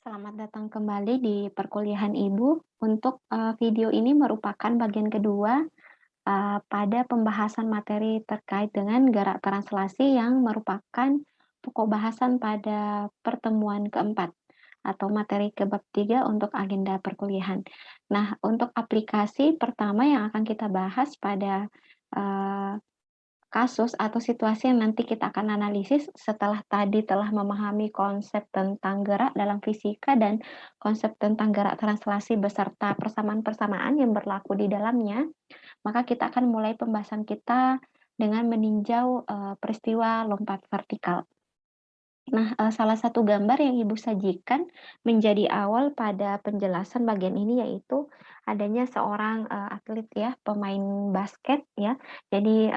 Selamat datang kembali di perkuliahan Ibu. Untuk video ini merupakan bagian kedua pada pembahasan materi terkait dengan gerak translasi yang merupakan pokok bahasan pada pertemuan keempat atau materi ke bab 3 untuk agenda perkuliahan. Nah, untuk aplikasi pertama yang akan kita bahas pada eh, kasus atau situasi yang nanti kita akan analisis setelah tadi telah memahami konsep tentang gerak dalam fisika dan konsep tentang gerak translasi beserta persamaan-persamaan yang berlaku di dalamnya, maka kita akan mulai pembahasan kita dengan meninjau peristiwa lompat vertikal. Nah, salah satu gambar yang Ibu sajikan menjadi awal pada penjelasan bagian ini yaitu adanya seorang, atlet ya, pemain basket ya. Jadi,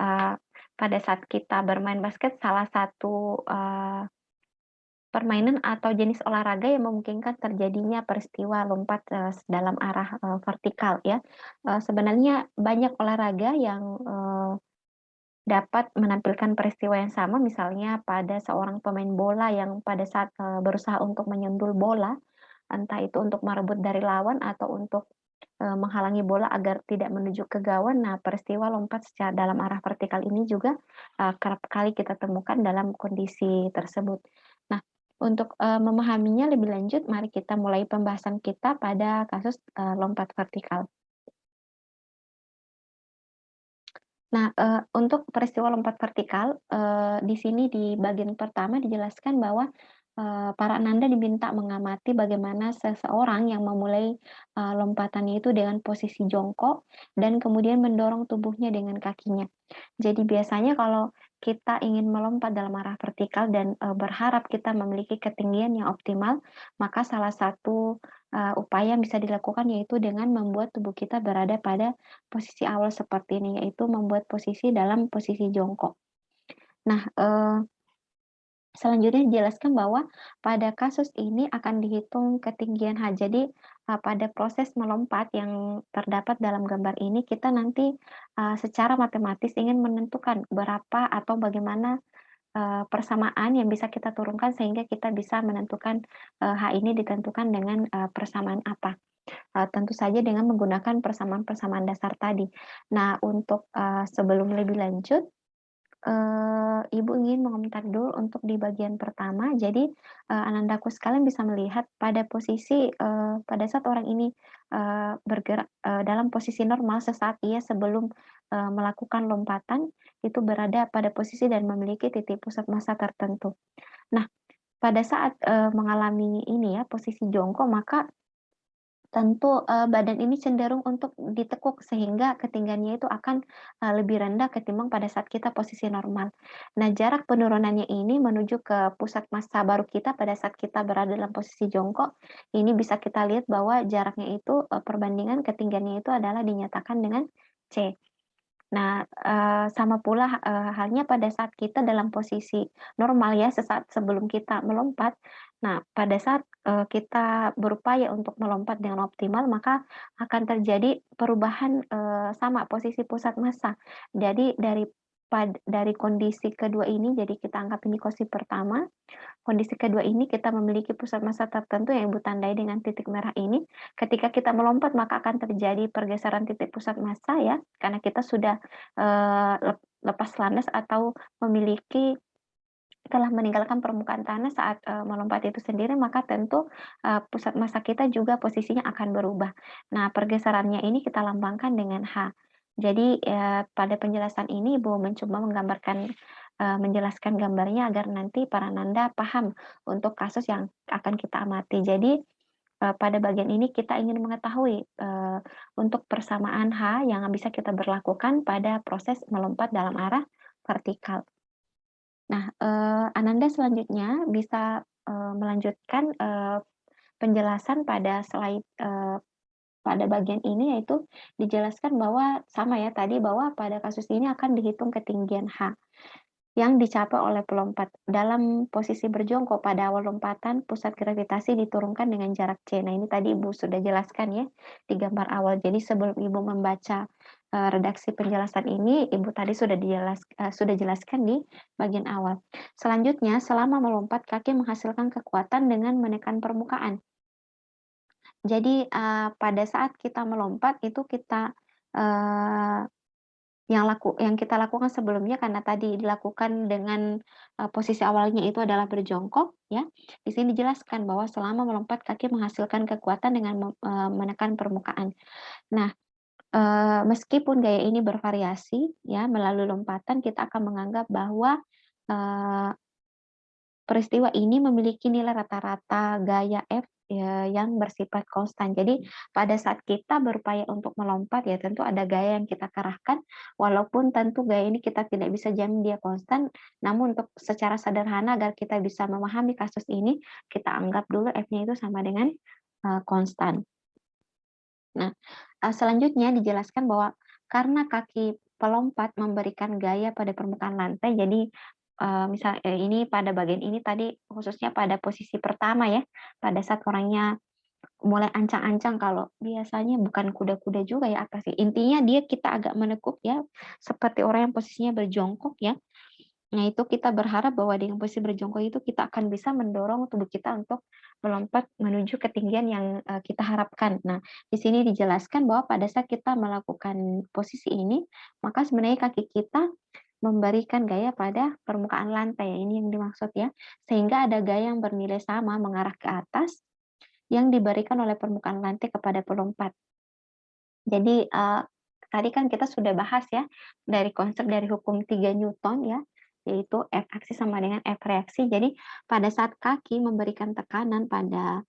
pada saat kita bermain basket salah satu, permainan atau jenis olahraga yang memungkinkan terjadinya peristiwa lompat, dalam arah, vertikal ya. Sebenarnya banyak olahraga yang, dapat menampilkan peristiwa yang sama, misalnya pada seorang pemain bola yang pada saat, berusaha untuk menyundul bola, entah itu untuk merebut dari lawan atau untuk, menghalangi bola agar tidak menuju ke gawang. Nah, peristiwa lompat secara dalam arah vertikal ini juga, kerap kali kita temukan dalam kondisi tersebut. Nah, untuk, memahaminya lebih lanjut, mari kita mulai pembahasan kita pada kasus, lompat vertikal. Nah, untuk peristiwa lompat vertikal, di sini di bagian pertama dijelaskan bahwa, para ananda diminta mengamati bagaimana seseorang yang memulai, lompatannya itu dengan posisi jongkok dan kemudian mendorong tubuhnya dengan kakinya. Jadi biasanya kalau kita ingin melompat dalam arah vertikal dan, berharap kita memiliki ketinggian yang optimal, maka salah satu, upaya yang bisa dilakukan yaitu dengan membuat tubuh kita berada pada posisi awal seperti ini, yaitu membuat posisi dalam posisi jongkok. Nah, selanjutnya dijelaskan bahwa pada kasus ini akan dihitung ketinggian H. Jadi, pada proses melompat yang terdapat dalam gambar ini, kita nanti, secara matematis ingin menentukan berapa atau bagaimana, persamaan yang bisa kita turunkan sehingga kita bisa menentukan, H ini ditentukan dengan, persamaan apa. Tentu saja dengan menggunakan persamaan-persamaan dasar tadi. Nah, untuk, sebelum lebih lanjut, Ibu ingin mengomentari dulu untuk di bagian pertama. Jadi, anandaku sekalian bisa melihat pada posisi, pada saat orang ini, bergerak, dalam posisi normal sesaat ia sebelum, melakukan lompatan, itu berada pada posisi dan memiliki titik pusat massa tertentu. Nah, pada saat, mengalami ini ya, posisi jongkok, maka tentu, badan ini cenderung untuk ditekuk sehingga ketinggiannya itu akan, lebih rendah ketimbang pada saat kita posisi normal. Nah, jarak penurunannya ini menuju ke pusat massa baru kita pada saat kita berada dalam posisi jongkok, ini bisa kita lihat bahwa jaraknya itu, perbandingan ketinggiannya itu adalah dinyatakan dengan C. Nah, sama pula, halnya pada saat kita dalam posisi normal ya, sesaat sebelum kita melompat. Nah, pada saat, kita berupaya untuk melompat dengan optimal, maka akan terjadi perubahan, sama posisi pusat massa. Jadi dari kondisi kedua ini, jadi kita anggap ini kondisi pertama, kondisi kedua ini kita memiliki pusat massa tertentu yang Ibu tandai dengan titik merah ini. Ketika kita melompat maka akan terjadi pergeseran titik pusat massa ya, karena kita sudah, lepas landas atau memiliki telah meninggalkan permukaan tanah saat, melompat itu sendiri, maka tentu, pusat massa kita juga posisinya akan berubah. Nah, pergeserannya ini kita lambangkan dengan H. Jadi, pada penjelasan ini Ibu mencoba menggambarkan, menjelaskan gambarnya agar nanti para nanda paham untuk kasus yang akan kita amati. Jadi, pada bagian ini kita ingin mengetahui, untuk persamaan H yang bisa kita berlakukan pada proses melompat dalam arah vertikal. Nah, Ananda selanjutnya bisa, melanjutkan, penjelasan pada slide, pada bagian ini, yaitu dijelaskan bahwa sama ya tadi, bahwa pada kasus ini akan dihitung ketinggian H yang dicapai oleh pelompat. Dalam posisi berjongkok pada awal lompatan, pusat gravitasi diturunkan dengan jarak C. Nah, ini tadi Ibu sudah jelaskan ya di gambar awal. Jadi sebelum Ibu membaca, redaksi penjelasan ini, Ibu tadi sudah jelaskan di bagian awal. Selanjutnya, selama melompat, kaki menghasilkan kekuatan dengan menekan permukaan. Jadi, pada saat kita melompat itu kita, eee, yang kita lakukan sebelumnya karena tadi dilakukan dengan, posisi awalnya itu adalah berjongkok ya, di sini dijelaskan bahwa selama melompat kaki menghasilkan kekuatan dengan menekan permukaan. Nah, meskipun gaya ini bervariasi ya melalui lompatan kita akan menganggap bahwa, eee peristiwa ini memiliki nilai rata-rata gaya F, yang bersifat konstan. Jadi, pada saat kita berupaya untuk melompat, ya tentu ada gaya yang kita kerahkan, walaupun tentu gaya ini kita tidak bisa jamin dia konstan, namun untuk secara sederhana agar kita bisa memahami kasus ini, kita anggap dulu F-nya itu sama dengan, konstan. Nah, selanjutnya dijelaskan bahwa karena kaki pelompat memberikan gaya pada permukaan lantai, jadi, ini pada bagian ini tadi khususnya pada posisi pertama ya, pada saat orangnya mulai ancang-ancang kalau biasanya bukan kuda-kuda juga ya, apa sih, intinya dia kita agak menekuk ya, seperti orang yang posisinya berjongkok ya. Nah, itu kita berharap bahwa dengan posisi berjongkok itu kita akan bisa mendorong tubuh kita untuk melompat menuju ketinggian yang, kita harapkan. Nah, di sini dijelaskan bahwa pada saat kita melakukan posisi ini, maka sebenarnya kaki kita memberikan gaya pada permukaan lantai, ya, ini yang dimaksud ya. Sehingga ada gaya yang bernilai sama mengarah ke atas yang diberikan oleh permukaan lantai kepada pelompat. Jadi, tadi kan kita sudah bahas ya, dari konsep dari hukum 3 Newton ya, yaitu F aksi sama dengan F reaksi. Jadi, pada saat kaki memberikan tekanan pada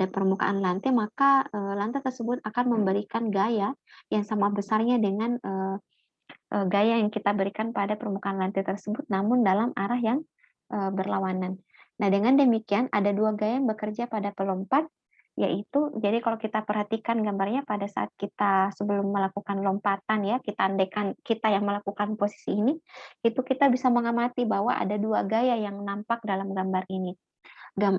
permukaan lantai, maka, lantai tersebut akan memberikan gaya yang sama besarnya dengan, gaya yang kita berikan pada permukaan lantai tersebut, namun dalam arah yang, berlawanan. Nah, dengan demikian ada 2 gaya yang bekerja pada pelompat, yaitu jadi kalau kita perhatikan gambarnya pada saat kita sebelum melakukan lompatan ya, kita andaikan kita yang melakukan posisi ini, itu kita bisa mengamati bahwa ada 2 gaya yang nampak dalam gambar ini.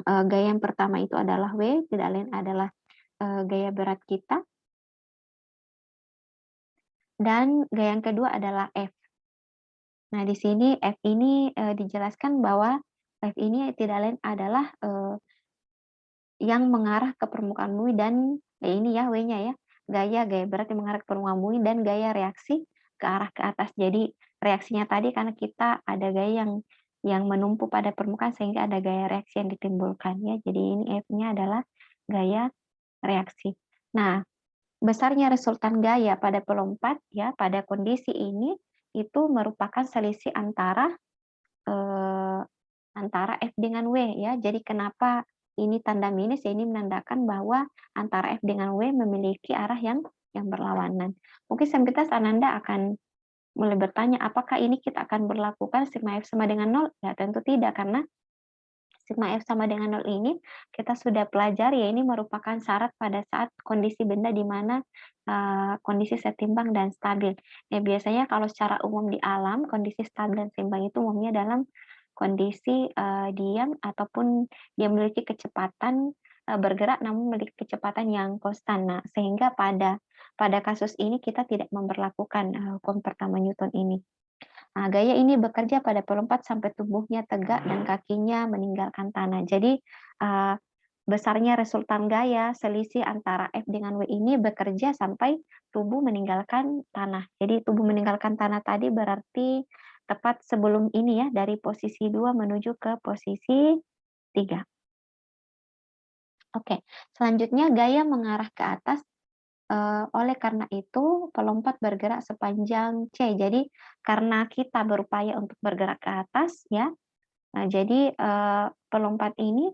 Gaya yang pertama itu adalah W, tidak lain adalah, gaya berat kita, dan gaya yang kedua adalah F. Nah, di sini F ini, dijelaskan bahwa F ini tidak lain adalah, yang mengarah ke permukaan bumi dan ini ya W-nya ya, gaya berat yang mengarah ke permukaan bumi dan gaya reaksi ke arah ke atas. Jadi reaksinya tadi karena kita ada gaya yang menumpu pada permukaan sehingga ada gaya reaksi yang ditimbulkan ya. Jadi ini F-nya adalah gaya reaksi. Nah, besarnya resultan gaya pada pelompat ya, pada kondisi ini, itu merupakan selisih eee, antara F dengan W ya. Jadi kenapa ini tanda minus, ya ini menandakan bahwa antara F dengan W memiliki arah yang berlawanan. Mungkin sepintas Ananda akan mulai bertanya, apakah ini kita akan berlakukan sigma F sama dengan nol? Ya tentu tidak, karena sigma F sama dengan nol ini kita sudah pelajari ya, ini merupakan syarat pada saat kondisi benda di mana, kondisi setimbang dan stabil. Ya biasanya kalau secara umum di alam, kondisi stabil dan seimbang itu umumnya dalam kondisi, diam ataupun dia memiliki kecepatan, bergerak namun memiliki kecepatan yang konstan. Nah, sehingga pada kasus ini kita tidak memperlakukan, hukum pertama Newton ini. Nah, gaya ini bekerja pada pelompat sampai tubuhnya tegak dan kakinya meninggalkan tanah. Jadi, besarnya resultan gaya selisih antara F dengan W ini bekerja sampai tubuh meninggalkan tanah. Jadi tubuh meninggalkan tanah tadi berarti tepat sebelum ini ya, dari posisi 2 menuju ke posisi 3. Oke, selanjutnya gaya mengarah ke atas. Oleh karena itu, pelompat bergerak sepanjang C. Jadi, karena kita berupaya untuk bergerak ke atas ya, nah jadi, pelompat ini,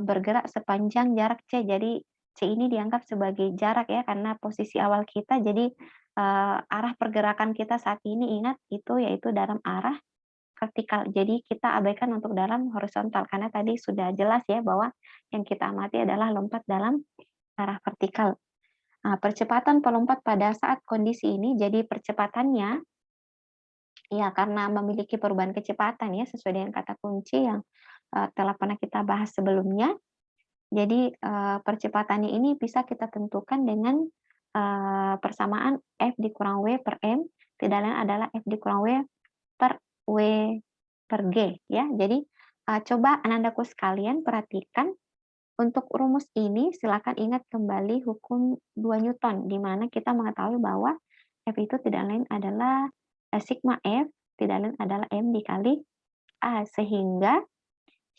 bergerak sepanjang jarak C. Jadi, C ini dianggap sebagai jarak ya, karena posisi awal kita. Jadi, arah pergerakan kita saat ini ingat itu yaitu dalam arah vertikal. Jadi, kita abaikan untuk dalam horizontal, karena tadi sudah jelas ya bahwa yang kita amati adalah lompat dalam arah vertikal. Nah, percepatan pelompat pada saat kondisi ini, jadi percepatannya, ya karena memiliki perubahan kecepatan ya, sesuai dengan kata kunci yang, telah pernah kita bahas sebelumnya. Jadi, percepatannya ini bisa kita tentukan dengan, persamaan F dikurang W per M, tidak lain adalah F dikurang W per W per G ya. Jadi, coba Anandaku sekalian perhatikan Untuk rumus ini silakan ingat kembali hukum 2 Newton, di mana kita mengetahui bahwa F itu tidak lain adalah sigma F tidak lain adalah M dikali A, sehingga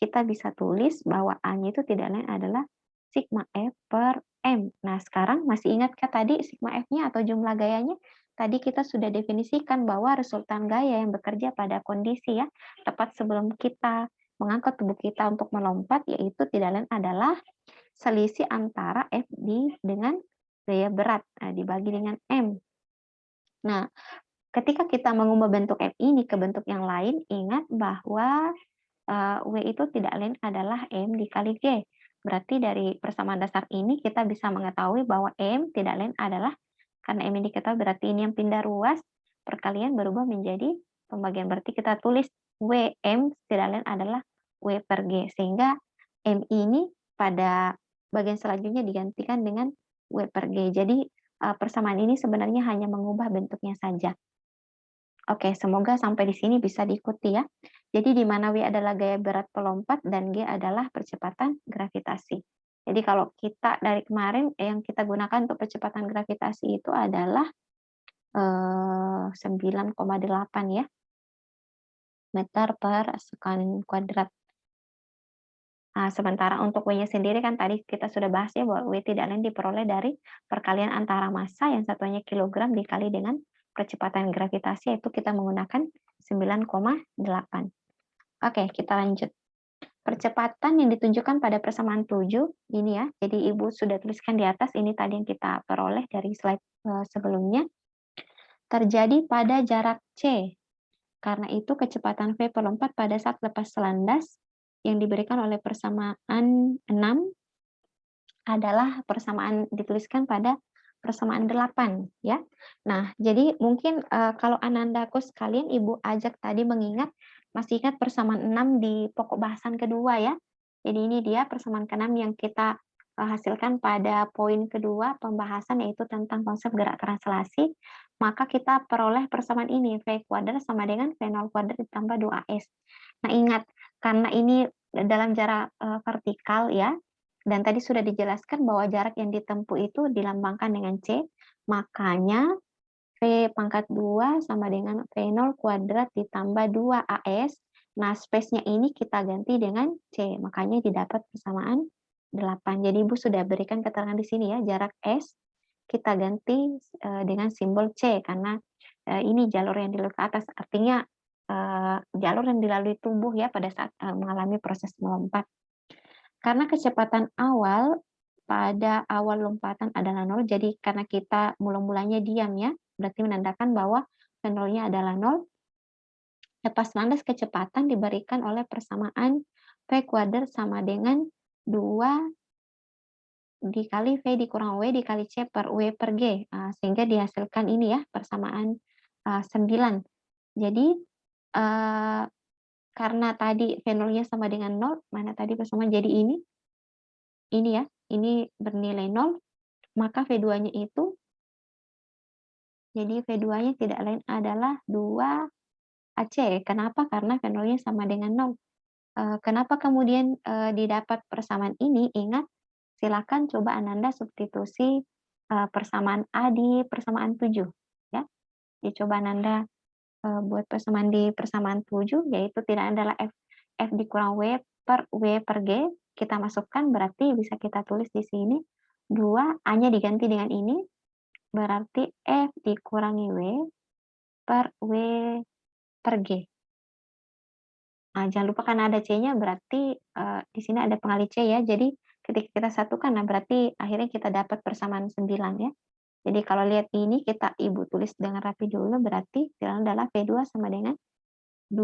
kita bisa tulis bahwa A-nya itu tidak lain adalah sigma F per M. Nah, sekarang masih ingatkah tadi sigma F-nya atau jumlah gayanya? Tadi kita sudah definisikan bahwa resultan gaya yang bekerja pada kondisi ya, tepat sebelum kita mengangkat tubuh kita untuk melompat, yaitu tidak lain adalah selisih antara F dengan gaya berat, dibagi dengan M. Nah, ketika kita mengubah bentuk F ini ke bentuk yang lain, ingat bahwa W itu tidak lain adalah M dikali G. Berarti dari persamaan dasar ini kita bisa mengetahui bahwa M tidak lain adalah, karena M ini diketahui berarti ini yang pindah ruas, perkalian berubah menjadi pembagian. Berarti kita tulis WM tidak lain adalah W per G. Sehingga M ini pada bagian selanjutnya digantikan dengan W per G. Jadi persamaan ini sebenarnya hanya mengubah bentuknya saja. Oke, semoga sampai di sini bisa diikuti ya. Jadi di mana W adalah gaya berat pelompat dan G adalah percepatan gravitasi. Jadi kalau kita dari kemarin yang kita gunakan untuk percepatan gravitasi itu adalah 9,8 ya, meter per sekon kuadrat. Nah, sementara untuk W-nya sendiri kan tadi kita sudah bahas ya bahwa W tidak lain diperoleh dari perkalian antara massa yang satunya kilogram dikali dengan percepatan gravitasi, yaitu kita menggunakan 9,8. Oke, kita lanjut. Percepatan yang ditunjukkan pada persamaan 7 ini ya. Jadi Ibu sudah tuliskan di atas, ini tadi yang kita peroleh dari slide sebelumnya. Terjadi pada jarak C. Karena itu kecepatan V pelompat pada saat lepas landas yang diberikan oleh persamaan 6 adalah persamaan dituliskan pada persamaan 8 ya. Nah, jadi mungkin kalau anandaku sekalian Ibu ajak tadi mengingat, masih ingat persamaan 6 di pokok bahasan kedua ya. Jadi ini dia persamaan ke-6 yang kita hasilkan pada poin kedua pembahasan, yaitu tentang konsep gerak translasi. Maka kita peroleh persamaan ini, V kuadrat sama dengan V0 kuadrat ditambah 2AS. Nah, ingat karena ini dalam jarak vertikal ya, dan tadi sudah dijelaskan bahwa jarak yang ditempuh itu dilambangkan dengan C, makanya V pangkat 2 sama dengan V0 kuadrat ditambah 2AS. Nah, space-nya ini kita ganti dengan C, makanya didapat persamaan 8. Jadi Ibu sudah berikan keterangan di sini ya, jarak S kita ganti dengan simbol C, karena ini jalur yang dilalui ke atas, artinya jalur yang dilalui tubuh ya pada saat mengalami proses melompat. Karena kecepatan awal pada awal lompatan adalah 0, jadi karena kita mula-mulanya diam ya, berarti menandakan bahwa V0-nya adalah 0. Lepas landas kecepatan diberikan oleh persamaan V kuadrat sama dengan 2 dikali V dikurang W dikali C per W per G. Sehingga dihasilkan ini ya, persamaan 9. Jadi, karena tadi V0-nya sama dengan 0, mana tadi persamaan jadi ini ya, ini bernilai 0, maka V2-nya itu, jadi V2-nya tidak lain adalah 2AC. Kenapa? Karena V0-nya sama dengan 0. Kenapa kemudian didapat persamaan ini? Ingat, silakan coba Ananda substitusi persamaan A di persamaan 7 ya. Jadi coba Ananda buat persamaan di persamaan 7, yaitu tidak adalah F dikurang W per G, kita masukkan berarti bisa kita tulis di sini 2, A-nya diganti dengan ini, berarti F dikurangi W per W per G. Nah, jangan lupa karena ada C-nya berarti di sini ada pengali C ya. Jadi ketika kita satukan, nah berarti akhirnya kita dapat persamaan 9 ya. Jadi kalau lihat ini kita Ibu tulis dengan rapi dulu, berarti jalan adalah V2 sama dengan 2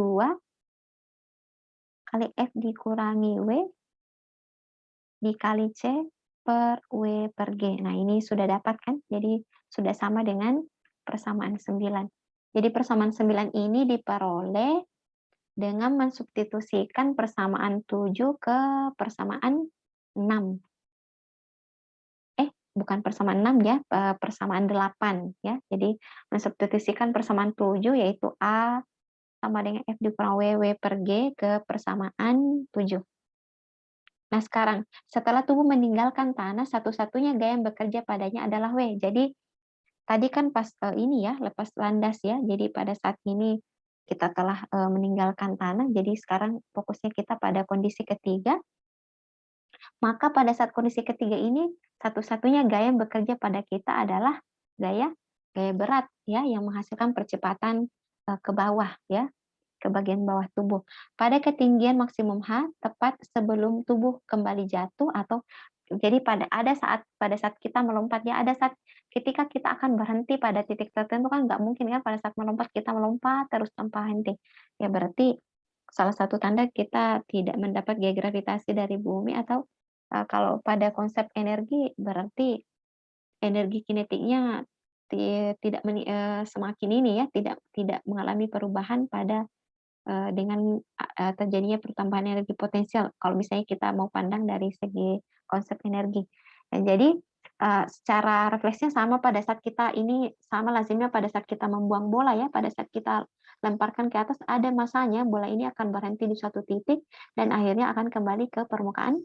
kali F dikurangi W dikali C per W per G. Nah, ini sudah dapat kan? Jadi sudah sama dengan persamaan 9. Jadi persamaan 9 ini diperoleh dengan mensubstitusikan persamaan 7 ke persamaan 6. Bukan persamaan 6 ya, persamaan 8 ya. Jadi mensubstitusikan persamaan 7 yaitu A sama dengan F dikurang W per G ke persamaan 7. Nah sekarang, setelah tubuh meninggalkan tanah, satu-satunya gaya yang bekerja padanya adalah W. Jadi tadi kan pas, ini ya, lepas landas ya, jadi pada saat ini kita telah, meninggalkan tanah, jadi sekarang fokusnya kita pada kondisi ketiga, maka pada saat kondisi ketiga ini, satu-satunya gaya yang bekerja pada kita adalah gaya gaya berat ya, yang menghasilkan percepatan, ke bawah ya, ke bagian bawah tubuh. Pada ketinggian maksimum H, tepat sebelum tubuh kembali jatuh atau jadi pada saat kita melompat ya, ada saat ketika kita akan berhenti pada titik tertentu kan nggak mungkin kan pada saat melompat kita melompat terus tanpa henti. Ya berarti salah satu tanda kita tidak mendapat gaya gravitasi dari bumi atau, kalau pada konsep energi berarti energi kinetiknya semakin ini ya, tidak tidak mengalami perubahan pada dengan terjadinya pertambahan energi potensial, kalau misalnya kita mau pandang dari segi konsep energi. Dan jadi, secara refleksnya sama pada saat kita ini sama lazimnya pada saat kita membuang bola ya, pada saat kita lemparkan ke atas, ada masanya bola ini akan berhenti di suatu titik dan akhirnya akan kembali ke permukaan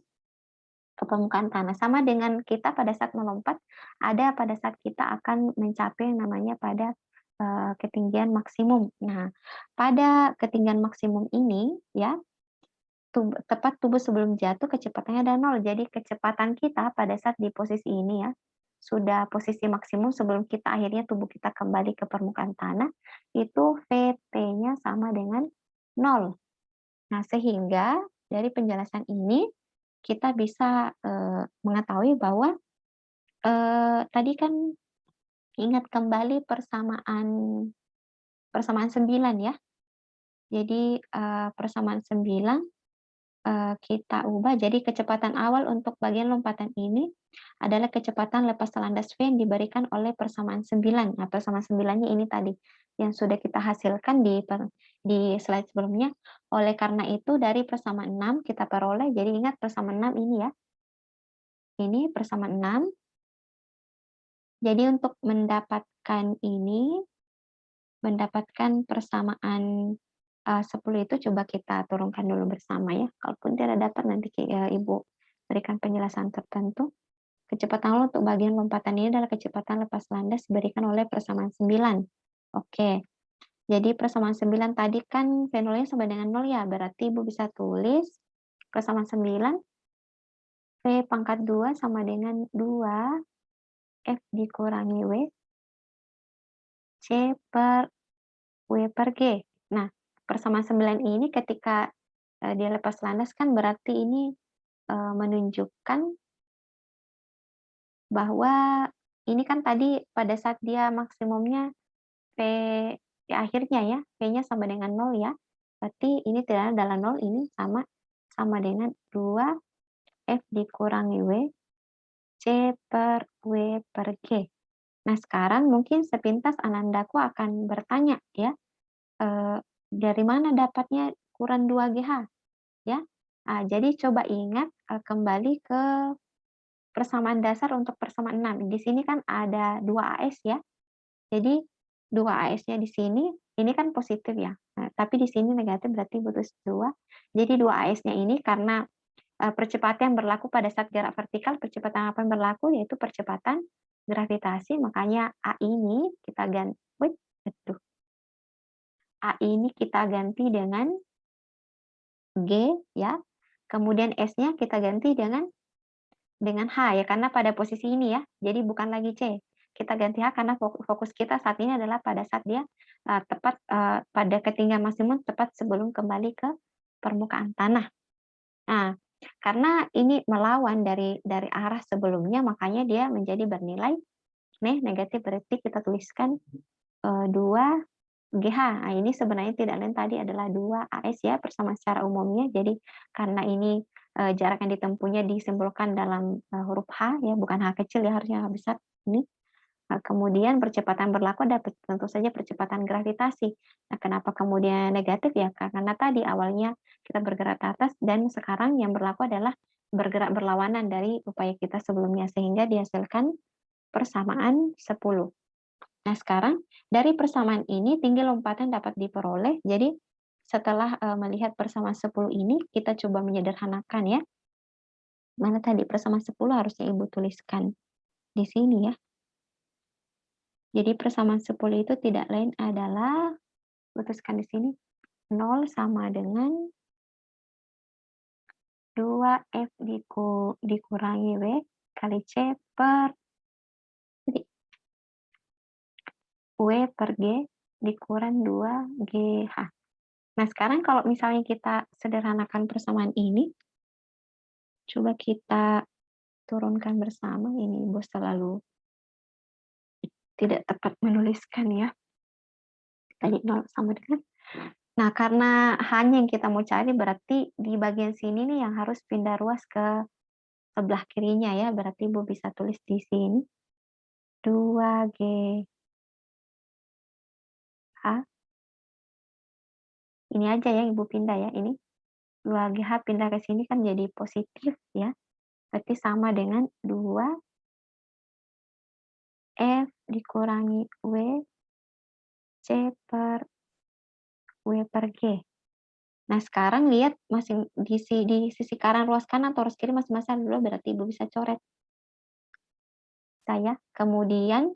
tanah. Sama dengan kita pada saat melompat, ada pada saat kita akan mencapai yang namanya pada, ketinggian maksimum. Nah, pada ketinggian maksimum ini ya, tepat tubuh sebelum jatuh kecepatannya ada 0. Jadi kecepatan kita pada saat di posisi ini ya, sudah posisi maksimum sebelum kita akhirnya tubuh kita kembali ke permukaan tanah, itu Vt-nya sama dengan 0. Nah, sehingga dari penjelasan ini kita bisa, mengetahui bahwa, tadi kan ingat kembali persamaan persamaan 9 ya. Jadi, persamaan 9, kita ubah jadi kecepatan awal untuk bagian lompatan ini adalah kecepatan lepas landas V yang diberikan oleh persamaan 9. Nah, persamaan 9-nya ini tadi yang sudah kita hasilkan di slide sebelumnya. Oleh karena itu dari persamaan 6 kita peroleh, jadi ingat persamaan 6 ini ya, ini persamaan 6. Jadi untuk mendapatkan persamaan, 10 itu coba kita turunkan dulu bersama ya, kalaupun tidak dapat nanti Ibu berikan penjelasan tertentu. Kecepatan awal untuk bagian lompatan ini adalah kecepatan lepas landas diberikan oleh persamaan 9. Oke, jadi persamaan 9 tadi kan V0-nya sama dengan 0 ya, berarti Ibu bisa tulis persamaan 9, V pangkat 2 sama dengan 2 F dikurangi W, C per W per G. Nah, persamaan 9 ini ketika, dia lepas landas kan berarti ini, menunjukkan bahwa ini kan tadi pada saat dia maksimumnya V di akhirnya ya, V-nya sama dengan 0 ya. Berarti ini tidak adalah 0, ini sama sama dengan 2 F dikurangi W, C per W per G. Nah, sekarang mungkin sepintas anandaku akan bertanya ya, dari mana dapatnya ukuran 2GH ya? Nah, jadi coba ingat, kembali ke persamaan dasar untuk persamaan 6. Di sini kan ada 2 AS ya. Jadi 2 AS-nya di sini, ini kan positif ya. Nah, tapi di sini negatif berarti butuh 2. Jadi 2 AS-nya ini karena, percepatan yang berlaku pada saat gerak vertikal, percepatan apa yang berlaku? Yaitu percepatan gravitasi, makanya A ini kita ganti A ini kita ganti dengan G ya, kemudian S-nya kita ganti dengan H ya, karena pada posisi ini ya, jadi bukan lagi C. Kita ganti H karena fokus kita saat ini adalah pada saat dia, tepat, pada ketinggian maksimum tepat sebelum kembali ke permukaan tanah. Nah, karena ini melawan dari arah sebelumnya, makanya dia menjadi bernilai negatif, berarti kita tuliskan, 2 GH. Nah, ini sebenarnya tidak lain tadi adalah 2 AS ya, persamaan secara umumnya. Jadi karena ini, jarak yang ditempuhnya disimbolkan dalam, huruf H ya, bukan H kecil ya, harusnya H besar ini. Kemudian percepatan berlaku ada tentu saja percepatan gravitasi. Nah, kenapa kemudian negatif ya? Karena tadi awalnya kita bergerak ke atas dan sekarang yang berlaku adalah bergerak berlawanan dari upaya kita sebelumnya, sehingga dihasilkan persamaan 10. Nah, sekarang dari persamaan ini tinggi lompatan dapat diperoleh. Jadi setelah, melihat persamaan 10 ini, kita coba menyederhanakan ya. Mana tadi persamaan 10 harusnya Ibu tuliskan di sini ya. Jadi persamaan 10 itu tidak lain adalah, tuliskan di sini, 0 sama dengan 2F dikurangi W kali C per W per G dikurang 2GH. Nah, sekarang kalau misalnya kita sederhanakan persamaan ini, coba kita turunkan bersama. Ini Ibu selalu tidak tepat menuliskan ya. Tadi 0 sama dengan. Nah, karena hanya yang kita mau cari berarti di bagian sini nih yang harus pindah ruas ke sebelah kirinya ya. Berarti Ibu bisa tulis di sini 2GH. Ini aja ya Ibu pindah ya. Ini 2GH pindah ke sini kan jadi positif ya. Berarti sama dengan 2F dikurangi W C per W per G. Nah, sekarang lihat masing di sisi kanan ruas kanan atau ruas kiri masing-masing ada 2, berarti Ibu bisa coret. Kemudian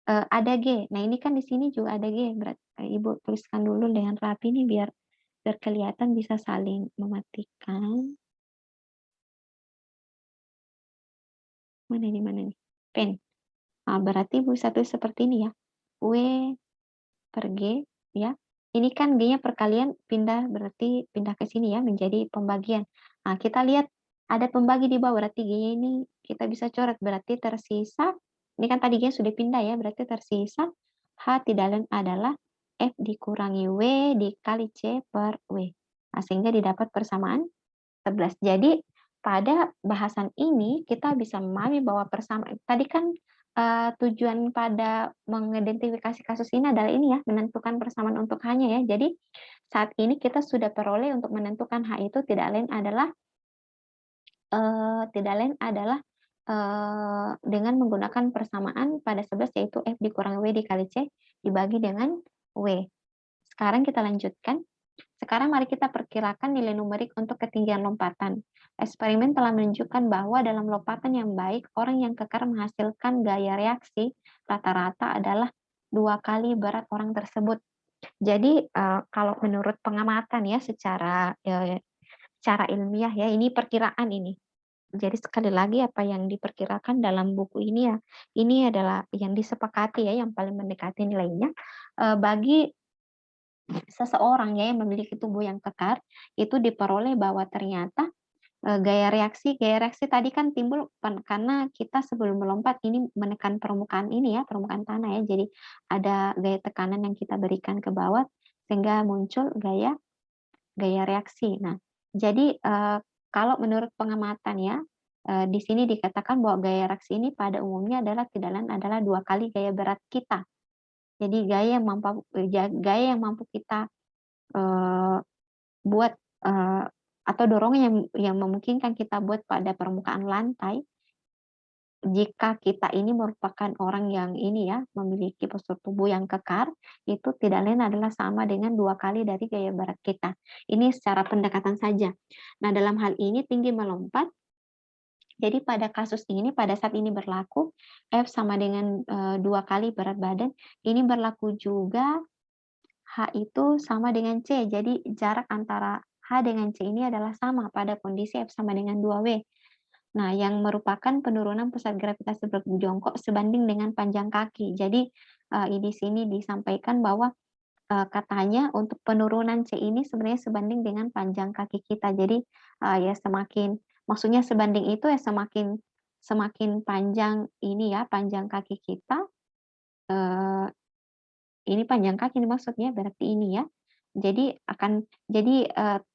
ada G. Nah, ini kan di sini juga ada G, berarti Ibu tuliskan dulu dengan rapi nih biar kelihatan bisa saling mematikan. Mana nih? Pen. Nah, berarti Ibu bisa tulis seperti ini ya. W per G ya. Ini kan G-nya perkalian berarti pindah ke sini ya menjadi pembagian. Nah, kita lihat ada pembagi di bawah berarti G-nya ini kita bisa coret berarti tersisa ini kan tadi G sudah pindah ya berarti tersisa H tidak lain adalah F dikurangi W dikali C per W. Nah, sehingga didapat persamaan 11. Jadi pada bahasan ini kita bisa memahami bahwa persamaan tadi kan tujuan pada mengidentifikasi kasus ini adalah ini ya, menentukan persamaan untuk H-nya ya. Jadi saat ini kita sudah peroleh untuk menentukan H itu tidak lain adalah dengan menggunakan persamaan pada 11 yaitu F dikurangi W dikali C dibagi dengan W. Sekarang kita lanjutkan. Sekarang mari kita perkirakan nilai numerik untuk ketinggian lompatan. Eksperimen telah menunjukkan bahwa dalam lompatan yang baik, orang yang kekar menghasilkan gaya reaksi rata-rata adalah 2 kali berat orang tersebut. Jadi kalau menurut pengamatan ya secara ilmiah ya, ini perkiraan ini. Jadi sekali lagi apa yang diperkirakan dalam buku ini ya, ini adalah yang disepakati ya, yang paling mendekati nilainya. Bagi seseorang ya yang memiliki tubuh yang kekar, itu diperoleh bahwa ternyata gaya reaksi tadi kan timbul karena kita sebelum melompat ini menekan permukaan ini ya, permukaan tanah ya. Jadi ada gaya tekanan yang kita berikan ke bawah sehingga muncul gaya reaksi. Nah, jadi kalau menurut pengamatan ya, di sini dikatakan bahwa gaya reaksi ini pada umumnya tidak lain adalah 2 kali gaya berat kita. Jadi gaya yang mampu kita buat atau dorongan yang memungkinkan kita buat pada permukaan lantai, jika kita ini merupakan orang yang ini ya, memiliki postur tubuh yang kekar, itu tidak lain adalah sama dengan 2 kali dari gaya berat kita. Ini secara pendekatan saja. Nah, dalam hal ini tinggi melompat, jadi pada kasus ini, pada saat ini berlaku, F sama dengan 2 kali berat badan, ini berlaku juga H itu sama dengan C. Jadi jarak antara H dengan C ini adalah sama pada kondisi F sama dengan 2W. Nah, yang merupakan penurunan pusat gravitasi berjongkok sebanding dengan panjang kaki. Jadi di sini disampaikan bahwa katanya untuk penurunan C ini sebenarnya sebanding dengan panjang kaki kita. Jadi ya maksudnya sebanding itu ya semakin panjang ini ya, panjang kaki kita, ini panjang kaki nih maksudnya, berarti ini ya. Jadi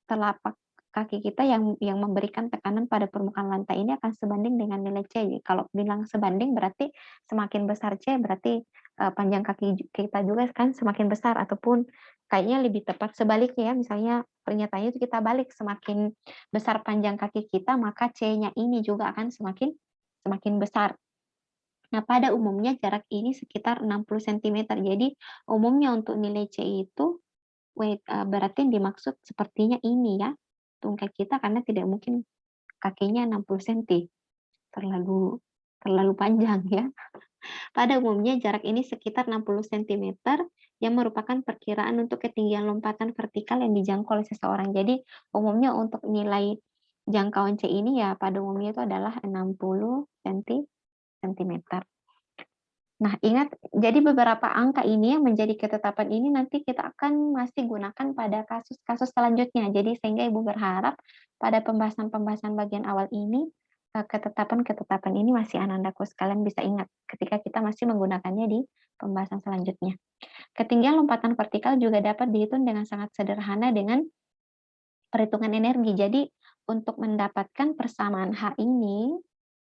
telapak kaki kita yang memberikan tekanan pada permukaan lantai ini akan sebanding dengan nilai C. Kalau bilang sebanding berarti semakin besar C berarti panjang kaki kita juga kan semakin besar ataupun kayaknya lebih tepat sebaliknya ya. Misalnya pernyataannya itu kita balik, semakin besar panjang kaki kita maka C-nya ini juga akan semakin besar. Nah, pada umumnya jarak ini sekitar 60 cm. Jadi, umumnya untuk nilai C itu berarti yang dimaksud sepertinya ini ya, tungkai kita karena tidak mungkin kakinya 60 senti, terlalu terlalu panjang ya. Pada umumnya jarak ini sekitar 60 sentimeter yang merupakan perkiraan untuk ketinggian lompatan vertikal yang dijangkau oleh seseorang. Jadi umumnya untuk nilai jangkauan C ini ya pada umumnya itu adalah 60 sentimeter. Nah, ingat, jadi beberapa angka ini yang menjadi ketetapan ini nanti kita akan masih gunakan pada kasus-kasus selanjutnya. Jadi sehingga Ibu berharap pada pembahasan-pembahasan bagian awal ini, ketetapan-ketetapan ini masih Anandaku sekalian bisa ingat ketika kita masih menggunakannya di pembahasan selanjutnya. Ketinggian lompatan vertikal juga dapat dihitung dengan sangat sederhana dengan perhitungan energi. Jadi untuk mendapatkan persamaan H ini,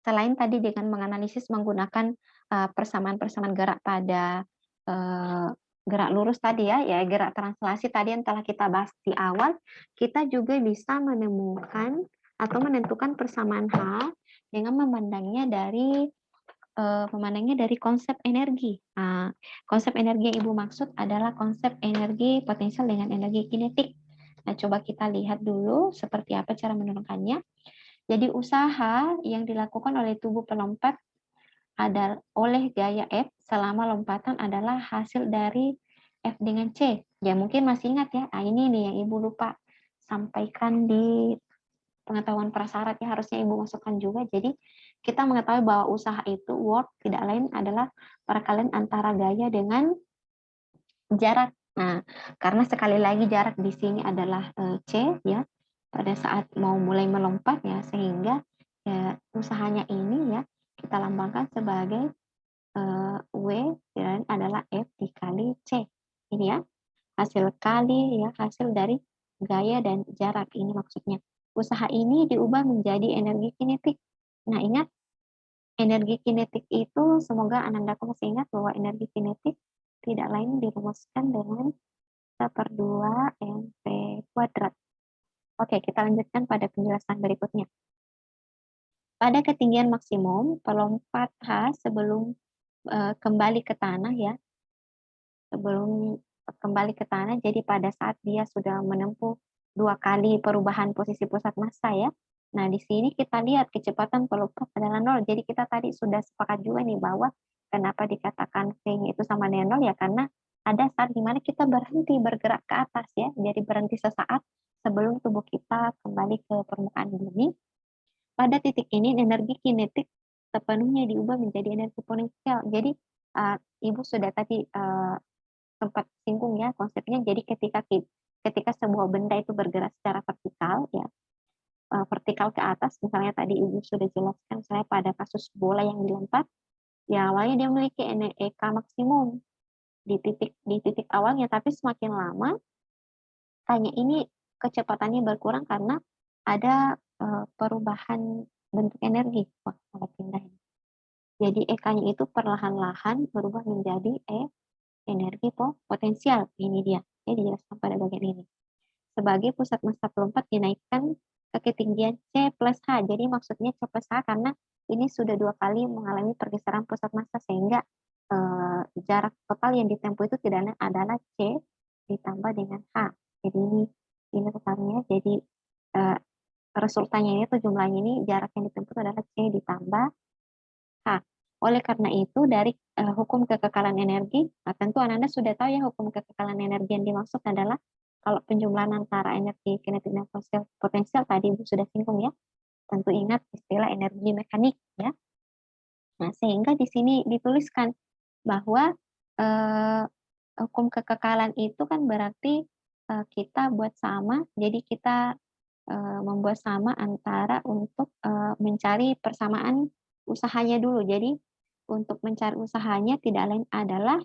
selain tadi dengan menganalisis menggunakan persamaan-persamaan gerak pada gerak lurus tadi ya gerak translasi tadi yang telah kita bahas di awal, kita juga bisa menemukan atau menentukan persamaan H dengan memandangnya dari konsep energi. Konsep energi yang Ibu maksud adalah konsep energi potensial dengan energi kinetik. Nah, coba kita lihat dulu seperti apa cara menurunkannya. Jadi usaha yang dilakukan oleh tubuh pelompat oleh gaya F selama lompatan adalah hasil dari F dengan C. Ya mungkin masih ingat ya, ini nih yang Ibu lupa sampaikan di pengetahuan prasyarat ya, harusnya Ibu masukkan juga. Jadi kita mengetahui bahwa usaha itu work tidak lain adalah perkalian antara gaya dengan jarak. Nah, karena sekali lagi jarak di sini adalah C ya, pada saat mau mulai melompat ya, sehingga ya, usahanya ini ya kita lambangkan sebagai W dan adalah F dikali C. Ini ya, hasil kali ya, hasil dari gaya dan jarak ini maksudnya. Usaha ini diubah menjadi energi kinetik. Nah, ingat energi kinetik itu semoga Anandaku masih ingat bahwa energi kinetik tidak lain dirumuskan dengan 1/2 mv kuadrat. Oke, kita lanjutkan pada penjelasan berikutnya. Pada ketinggian maksimum, pelompat H sebelum kembali ke tanah ya, sebelum kembali ke tanah, jadi pada saat dia sudah menempuh 2 kali perubahan posisi pusat massa ya. Nah, di sini kita lihat kecepatan pelompat adalah 0. Jadi kita tadi sudah sepakat juga nih bahwa kenapa dikatakan V-nya itu sama dengan 0 ya, karena ada saat dimana kita berhenti bergerak ke atas ya, jadi berhenti sesaat sebelum tubuh kita kembali ke permukaan bumi. Pada titik ini energi kinetik sepenuhnya diubah menjadi energi potensial. Jadi Ibu sudah tadi sempat singgung ya konsepnya. Jadi ketika sebuah benda itu bergerak secara vertikal ya, vertikal ke atas, misalnya tadi Ibu sudah jelaskan saya pada kasus bola yang dilempar, ya awalnya dia memiliki EK maksimum di titik awalnya, tapi semakin lama hanya ini kecepatannya berkurang karena ada perubahan bentuk energi. Wah, salah pindah ini. Jadi EK-nya itu perlahan-lahan berubah menjadi energi potensial. Ini dia. Ini dijelaskan pada bagian ini. Sebagai pusat massa pelompat dinaikkan ke ketinggian C plus H. Jadi maksudnya C plus H karena ini sudah 2 kali mengalami pergeseran pusat massa sehingga jarak total yang ditempuh itu tidak lain adalah C ditambah dengan H. Jadi ini totalnya. Jadi resultanya ini atau jumlahnya ini jarak yang ditempuh adalah C ditambah H. Oleh karena itu dari hukum kekekalan energi, nah tentu Anda sudah tahu ya hukum kekekalan energi yang dimaksud adalah kalau penjumlahan antara energi kinetik dan potensial tadi Ibu sudah singgung ya. Tentu ingat istilah energi mekanik ya. Nah, sehingga di sini dituliskan bahwa hukum kekekalan itu kan berarti kita buat sama, jadi kita membuat sama antara untuk mencari persamaan usahanya dulu. Jadi untuk mencari usahanya tidak lain adalah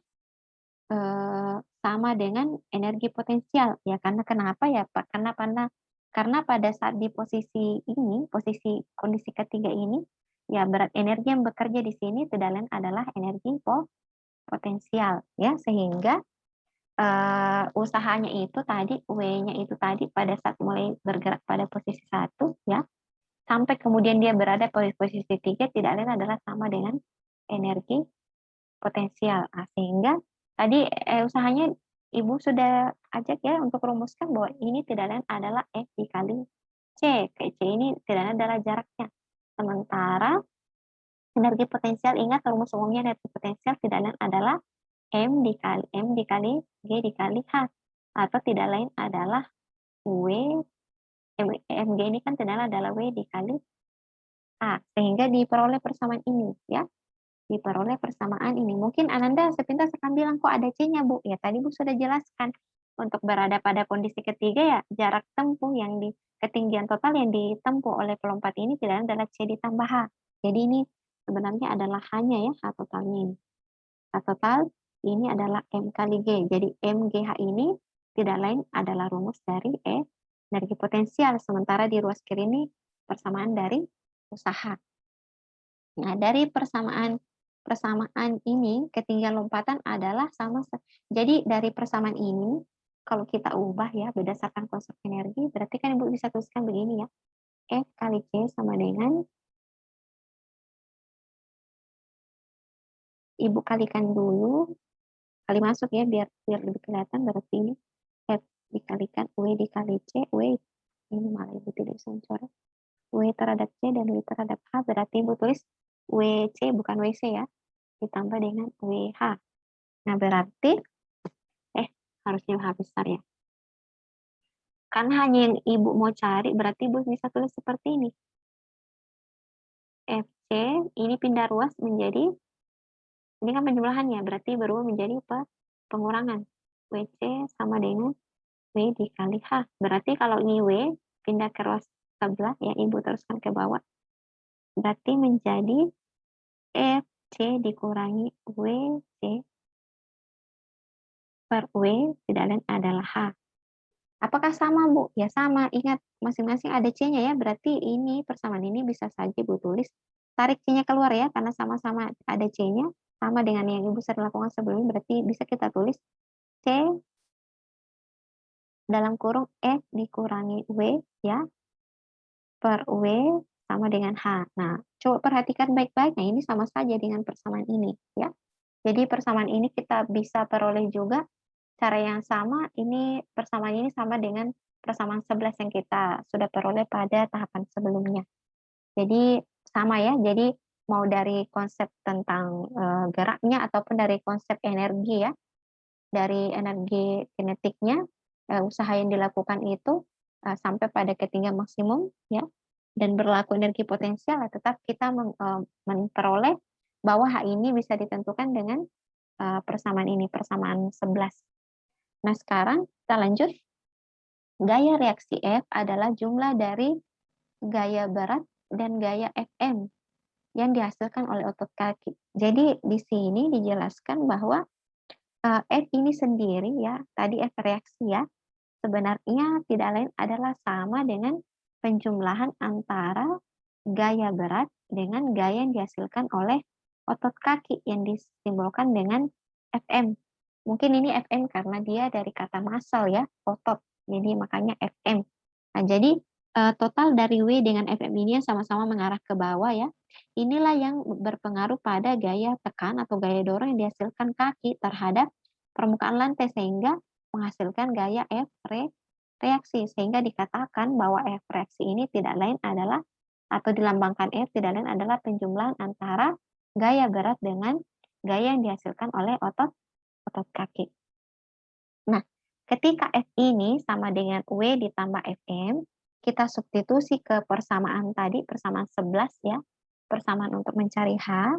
sama dengan energi potensial ya, karena kenapa ya Pak? Karena pada saat di posisi ini, posisi kondisi ketiga ini, ya berat energi yang bekerja di sini tidak lain adalah energi potensial ya, sehingga usahanya itu tadi, W-nya itu tadi pada saat mulai bergerak pada posisi 1 ya, sampai kemudian dia berada pada posisi 3 tidak lain adalah sama dengan energi potensial. Sehingga tadi usahanya Ibu sudah ajak ya untuk rumuskan bahwa ini tidak lain adalah F dikali C. C ini tidak lain adalah jaraknya. Sementara energi potensial, ingat rumus umumnya energi potensial tidak lain adalah M dikali G dikali H. Atau tidak lain adalah W, Mg ini kan tidak lain adalah W dikali H. Sehingga diperoleh persamaan ini, ya. Diperoleh persamaan ini. Mungkin Ananda sepintas akan bilang, kok ada C-nya, Bu? Ya, tadi Bu sudah jelaskan. Untuk berada pada kondisi ketiga, ya, jarak tempuh yang di ketinggian total yang ditempuh oleh pelompat ini tidak adalah C ditambah H. Jadi ini sebenarnya adalah hanya ya, H totalnya ini. H total ini adalah M kali G. Jadi MGH ini tidak lain adalah rumus dari energi potensial. Sementara di ruas kiri ini persamaan dari usaha. Nah, dari persamaan ini ketinggian lompatan adalah sama. Jadi dari persamaan ini kalau kita ubah ya berdasarkan konsep energi, berarti kan Ibu bisa tuliskan begini ya. F kali C sama dengan Ibu kalikan dulu, kali masuk ya biar lebih kelihatan, berarti ini F dikalikan W dikali C, W ini malah Ibu tidak bisa mencoret. W terhadap C dan W terhadap H, berarti Ibu tulis WC bukan WC ya, ditambah dengan WH. Nah, berarti harusnya H besar ya. Karena hanya yang Ibu mau cari, berarti Ibu bisa tulis seperti ini. FC, ini pindah ruas menjadi, ini kan penjumlahannya, berarti berubah menjadi pengurangan. WC sama dengan W dikali H. Berarti kalau ini W, pindah ke ruas sebelah, ya Ibu teruskan ke bawah. Berarti menjadi FC dikurangi WC per W tidak lain adalah H. Apakah sama, Bu? Ya sama. Ingat, masing-masing ada C-nya ya. Berarti ini persamaan ini bisa saja Ibu tulis. Tarik C-nya keluar ya, karena sama-sama ada C-nya. Sama dengan yang Ibu sering lakukan sebelumnya. Berarti bisa kita tulis C dalam kurung F dikurangi W ya. Per W sama dengan H. Nah, coba perhatikan baik-baik. Nah, ini sama saja dengan persamaan ini ya. Jadi persamaan ini kita bisa peroleh juga cara yang sama, ini persamaan ini sama dengan persamaan 11 yang kita sudah peroleh pada tahapan sebelumnya. Jadi sama ya, jadi mau dari konsep tentang geraknya ataupun dari konsep energi ya, dari energi kinetiknya, usaha yang dilakukan itu sampai pada ketinggian maksimum ya, dan berlaku energi potensial, tetap kita memperoleh bahwa H ini bisa ditentukan dengan persamaan ini, persamaan 11. Nah, sekarang kita lanjut. Gaya reaksi F adalah jumlah dari gaya berat dan gaya Fm yang dihasilkan oleh otot kaki. Jadi di sini dijelaskan bahwa F ini sendiri ya, tadi F reaksi ya, sebenarnya tidak lain adalah sama dengan penjumlahan antara gaya berat dengan gaya yang dihasilkan oleh otot kaki yang disimbolkan dengan Fm. Mungkin ini Fm karena dia dari kata masal ya, otot. Jadi makanya Fm. Nah, jadi total dari W dengan Fm ini sama-sama mengarah ke bawah ya. Inilah yang berpengaruh pada gaya tekan atau gaya dorong yang dihasilkan kaki terhadap permukaan lantai sehingga menghasilkan gaya F reaksi. Sehingga dikatakan bahwa F reaksi ini tidak lain adalah atau dilambangkan F tidak lain adalah penjumlahan antara gaya berat dengan gaya yang dihasilkan oleh otot kaki. Nah, ketika F ini sama dengan W ditambah Fm, kita substitusi ke persamaan tadi, persamaan 11 ya, persamaan untuk mencari H.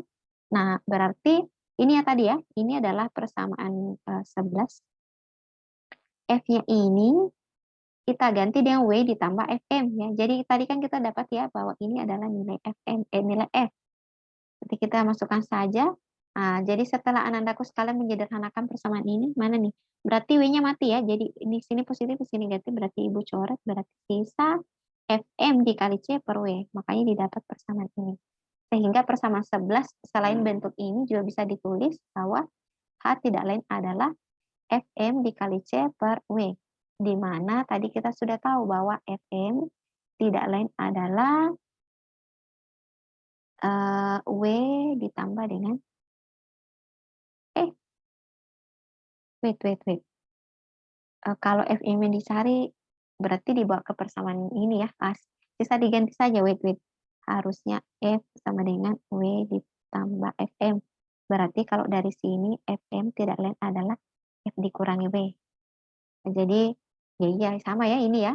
Nah, berarti ini ya tadi ya, ini adalah persamaan 11. F-nya ini kita ganti dengan W ditambah Fm ya. Jadi tadi kan kita dapat ya bahwa ini adalah nilai Fm, nilai F. Nanti kita masukkan saja. Nah, jadi setelah Anandaku sekalian menyederhanakan persamaan ini, mana nih? Berarti W-nya mati ya. Jadi di sini positif, di sini negatif. Berarti Ibu coret, berarti sisa Fm dikali C per W. Makanya didapat persamaan ini. Sehingga persamaan 11 selain bentuk ini juga bisa ditulis bahwa H tidak lain adalah Fm dikali C per W. Di mana tadi kita sudah tahu bahwa Fm tidak lain adalah W ditambah dengan wait. Kalau Fm yang dicari berarti dibawa ke persamaan ini ya, sisa diganti saja wait. Harusnya F sama dengan W ditambah Fm. Berarti kalau dari sini Fm tidak lain adalah F dikurangi W. Nah, jadi ya iya sama ya ini ya,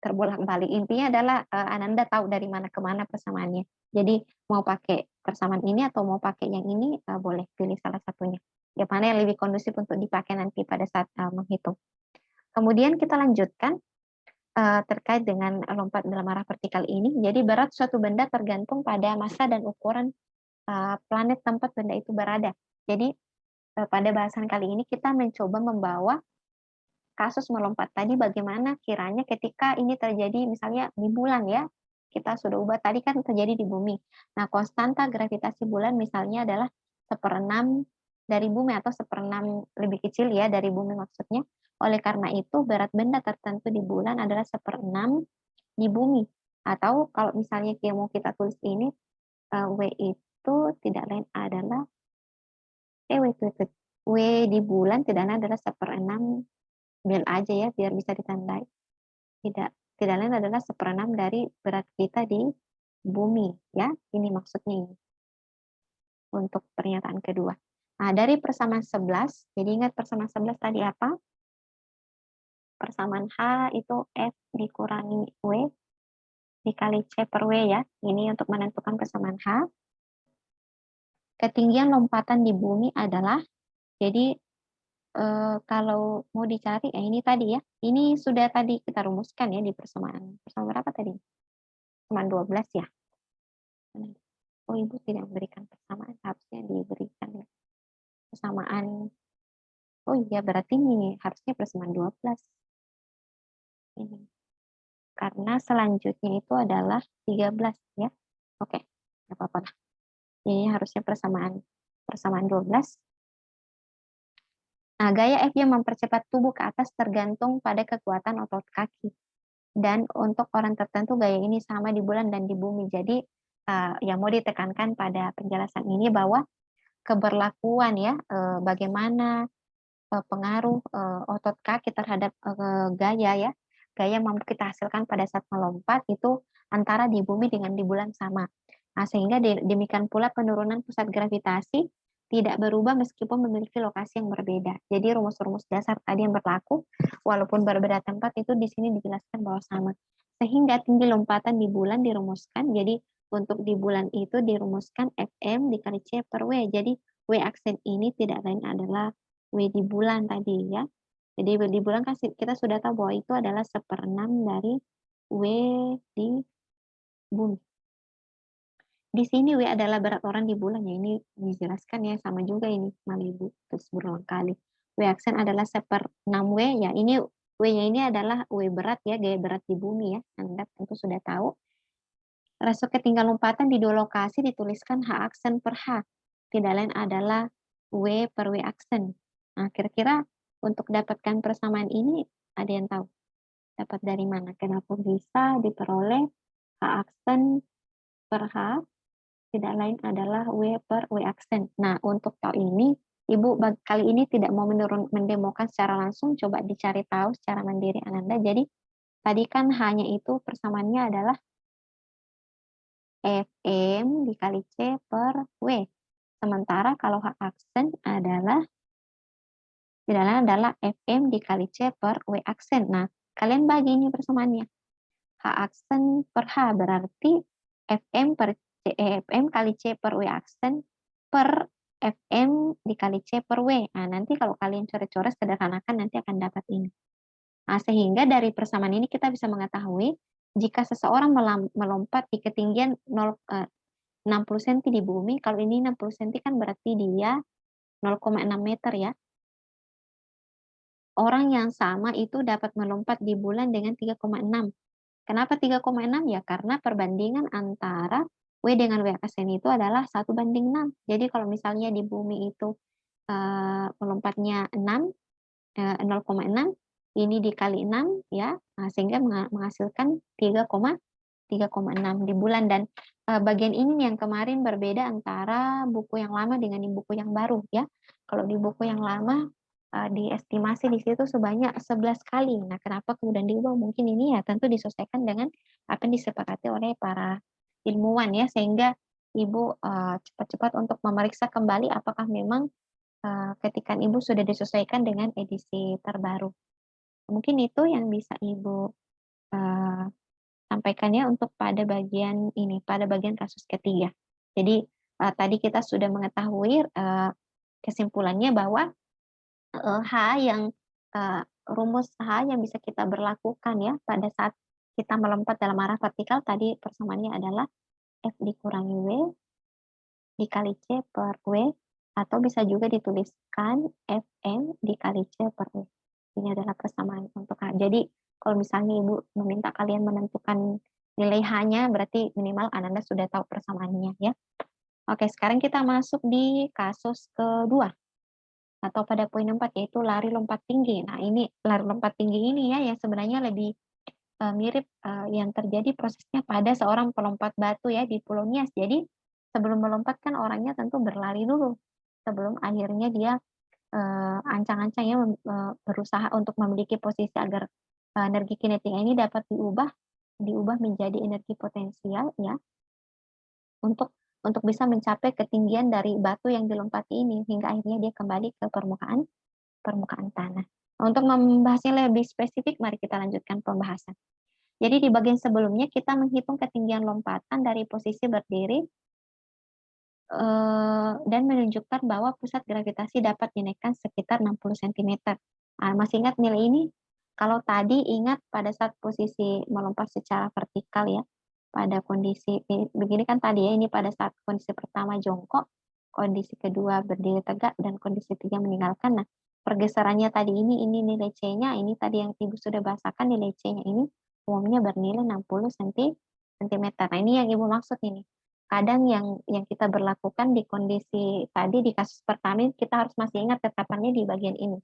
terbolak-balik. Intinya adalah Ananda tahu dari mana ke mana persamaannya. Jadi mau pakai persamaan ini atau mau pakai yang ini, boleh pilih salah satunya. Yang mana yang lebih kondusif untuk dipakai nanti pada saat menghitung. Kemudian kita lanjutkan terkait dengan lompat dalam arah vertikal ini. Jadi berat suatu benda tergantung pada massa dan ukuran planet tempat benda itu berada. Jadi pada bahasan kali ini kita mencoba membawa kasus melompat tadi bagaimana kiranya ketika ini terjadi misalnya di bulan ya. Kita sudah ubah tadi kan terjadi di bumi. Nah, konstanta gravitasi bulan misalnya adalah 1/6 dari bumi atau 1/6 lebih kecil ya dari bumi maksudnya. Oleh karena itu berat benda tertentu di bulan adalah 1/6 di bumi. Atau kalau misalnya mau kita tulis ini W itu tidak lain adalah W di bulan tidak lain adalah 1/6 bel aja ya biar bisa ditandai. Tidak lain adalah 1/6 dari berat kita di bumi ya. Ini maksudnya ini. Untuk pernyataan kedua. Nah, dari persamaan 11, jadi ingat persamaan 11 tadi apa? Persamaan H itu F dikurangi W dikali C per W ya. Ini untuk menentukan persamaan H. Ketinggian lompatan di bumi adalah, jadi kalau mau dicari, ini tadi ya. Ini sudah tadi kita rumuskan ya di persamaan. Persamaan berapa tadi? Persamaan 12 ya. Oh, Ibu tidak memberikan persamaan, harusnya diberikan ya. Persamaan, oh iya berarti ini harusnya persamaan 12. Ini. Karena selanjutnya itu adalah 13 ya. Oke, nggak apa-apa lah. Ini harusnya persamaan 12. Nah, gaya F yang mempercepat tubuh ke atas tergantung pada kekuatan otot kaki. Dan untuk orang tertentu gaya ini sama di bulan dan di bumi. Jadi yang mau ditekankan pada penjelasan ini bahwa keberlakuan ya, bagaimana pengaruh otot kaki terhadap gaya ya, gaya mampu kita hasilkan pada saat melompat itu antara di bumi dengan di bulan sama. Nah, sehingga demikian pula penurunan pusat gravitasi tidak berubah meskipun memiliki lokasi yang berbeda. Jadi rumus-rumus dasar tadi yang berlaku, walaupun berbeda tempat itu di sini dijelaskan bahwa sama. Sehingga tinggi lompatan di bulan dirumuskan, jadi untuk di bulan itu dirumuskan Fm dikali C per W. Jadi W aksen ini tidak lain adalah W di bulan tadi ya. Jadi W di bulan kan kita sudah tahu bahwa itu adalah 1/6 dari W di bumi. Di sini W adalah berat orang di bulan ya, ini dijelaskan ya, sama juga ini malah Ibu terus berulang kali. W aksen adalah 1/6 W ya, ini W-nya ini adalah W berat ya, gaya berat di bumi ya, Anda tentu sudah tahu. Rasio ketinggian lompatan di dua lokasi dituliskan H aksen per H, tidak lain adalah W per W aksen. Nah, kira-kira untuk dapatkan persamaan ini ada yang tahu? Dapat dari mana? Kenapa bisa diperoleh H aksen per H tidak lain adalah W per W aksen. Nah, untuk tahu ini, Ibu kali ini tidak mau mendemokan secara langsung, coba dicari tahu secara mandiri Ananda. Jadi, tadi kan hanya itu persamaannya adalah Fm dikali C per W. Sementara kalau H aksen adalah, tidak lain adalah Fm dikali C per W aksen. Nah, kalian bagi ini persamaannya. H aksen per H berarti Fm per Fm kali C per W aksen per Fm dikali C per W. Nah, nanti kalau kalian coret-coret sederhanakan nanti akan dapat ini. Nah, sehingga dari persamaan ini kita bisa mengetahui jika seseorang melompat di ketinggian 60 cm di bumi, kalau ini 60 cm kan berarti dia 0,6 meter ya. Orang yang sama itu dapat melompat di bulan dengan 3,6. Kenapa 3,6? Ya karena perbandingan antara W dengan W aksen itu adalah 1/6. Jadi kalau misalnya di bumi itu melompatnya 0,6, ini dikali 6 ya, sehingga menghasilkan 3,6 di bulan. Dan bagian ini yang kemarin berbeda antara buku yang lama dengan buku yang baru ya. Kalau di buku yang lama diestimasi di situ sebanyak 11 kali. Nah, kenapa kemudian diubah? Mungkin ini ya tentu disesuaikan dengan apa yang disepakati oleh para ilmuwan ya, sehingga Ibu cepat-cepat untuk memeriksa kembali apakah memang ketikan Ibu sudah disesuaikan dengan edisi terbaru. Mungkin itu yang bisa Ibu eee, sampaikan ya untuk pada bagian ini, pada bagian kasus ketiga. Jadi, tadi kita sudah mengetahui, kesimpulannya bahwa H yang rumus H yang bisa kita berlakukan ya pada saat kita melompat dalam arah vertikal tadi persamaannya adalah F dikurangi W dikali C per W atau bisa juga dituliskan Fm dikali C per W. Ini adalah persamaan untuk H. Jadi kalau misalnya Ibu meminta kalian menentukan nilai H-nya berarti minimal Anda sudah tahu persamaannya ya. Oke, sekarang kita masuk di kasus kedua atau pada poin 4 yaitu lari lompat tinggi. Nah, ini lari lompat tinggi ini ya yang sebenarnya lebih mirip yang terjadi prosesnya pada seorang pelompat batu ya di Pulau Nias. Jadi sebelum melompat kan orangnya tentu berlari dulu sebelum akhirnya dia ancang-ancang ya berusaha untuk memiliki posisi agar energi kinetiknya ini dapat diubah menjadi energi potensial ya untuk bisa mencapai ketinggian dari batu yang dilompati ini hingga akhirnya dia kembali ke permukaan permukaan tanah. Untuk membahasnya lebih spesifik, mari kita lanjutkan pembahasan. Jadi di bagian sebelumnya kita menghitung ketinggian lompatan dari posisi berdiri dan menunjukkan bahwa pusat gravitasi dapat dinaikkan sekitar 60 cm. Masih ingat nilai ini? Kalau tadi ingat pada saat posisi melompat secara vertikal ya, pada kondisi begini kan tadi ya, ini pada saat kondisi pertama jongkok, kondisi kedua berdiri tegak, dan kondisi ketiga meninggalkan. Nah, pergeserannya tadi ini nilai C-nya, ini tadi yang Ibu sudah bahasakan nilai C-nya ini umumnya bernilai 60 cm. Nah, ini yang Ibu maksud ini. Kadang yang kita berlakukan di kondisi tadi di kasus pertama kita harus masih ingat tetapannya di bagian ini.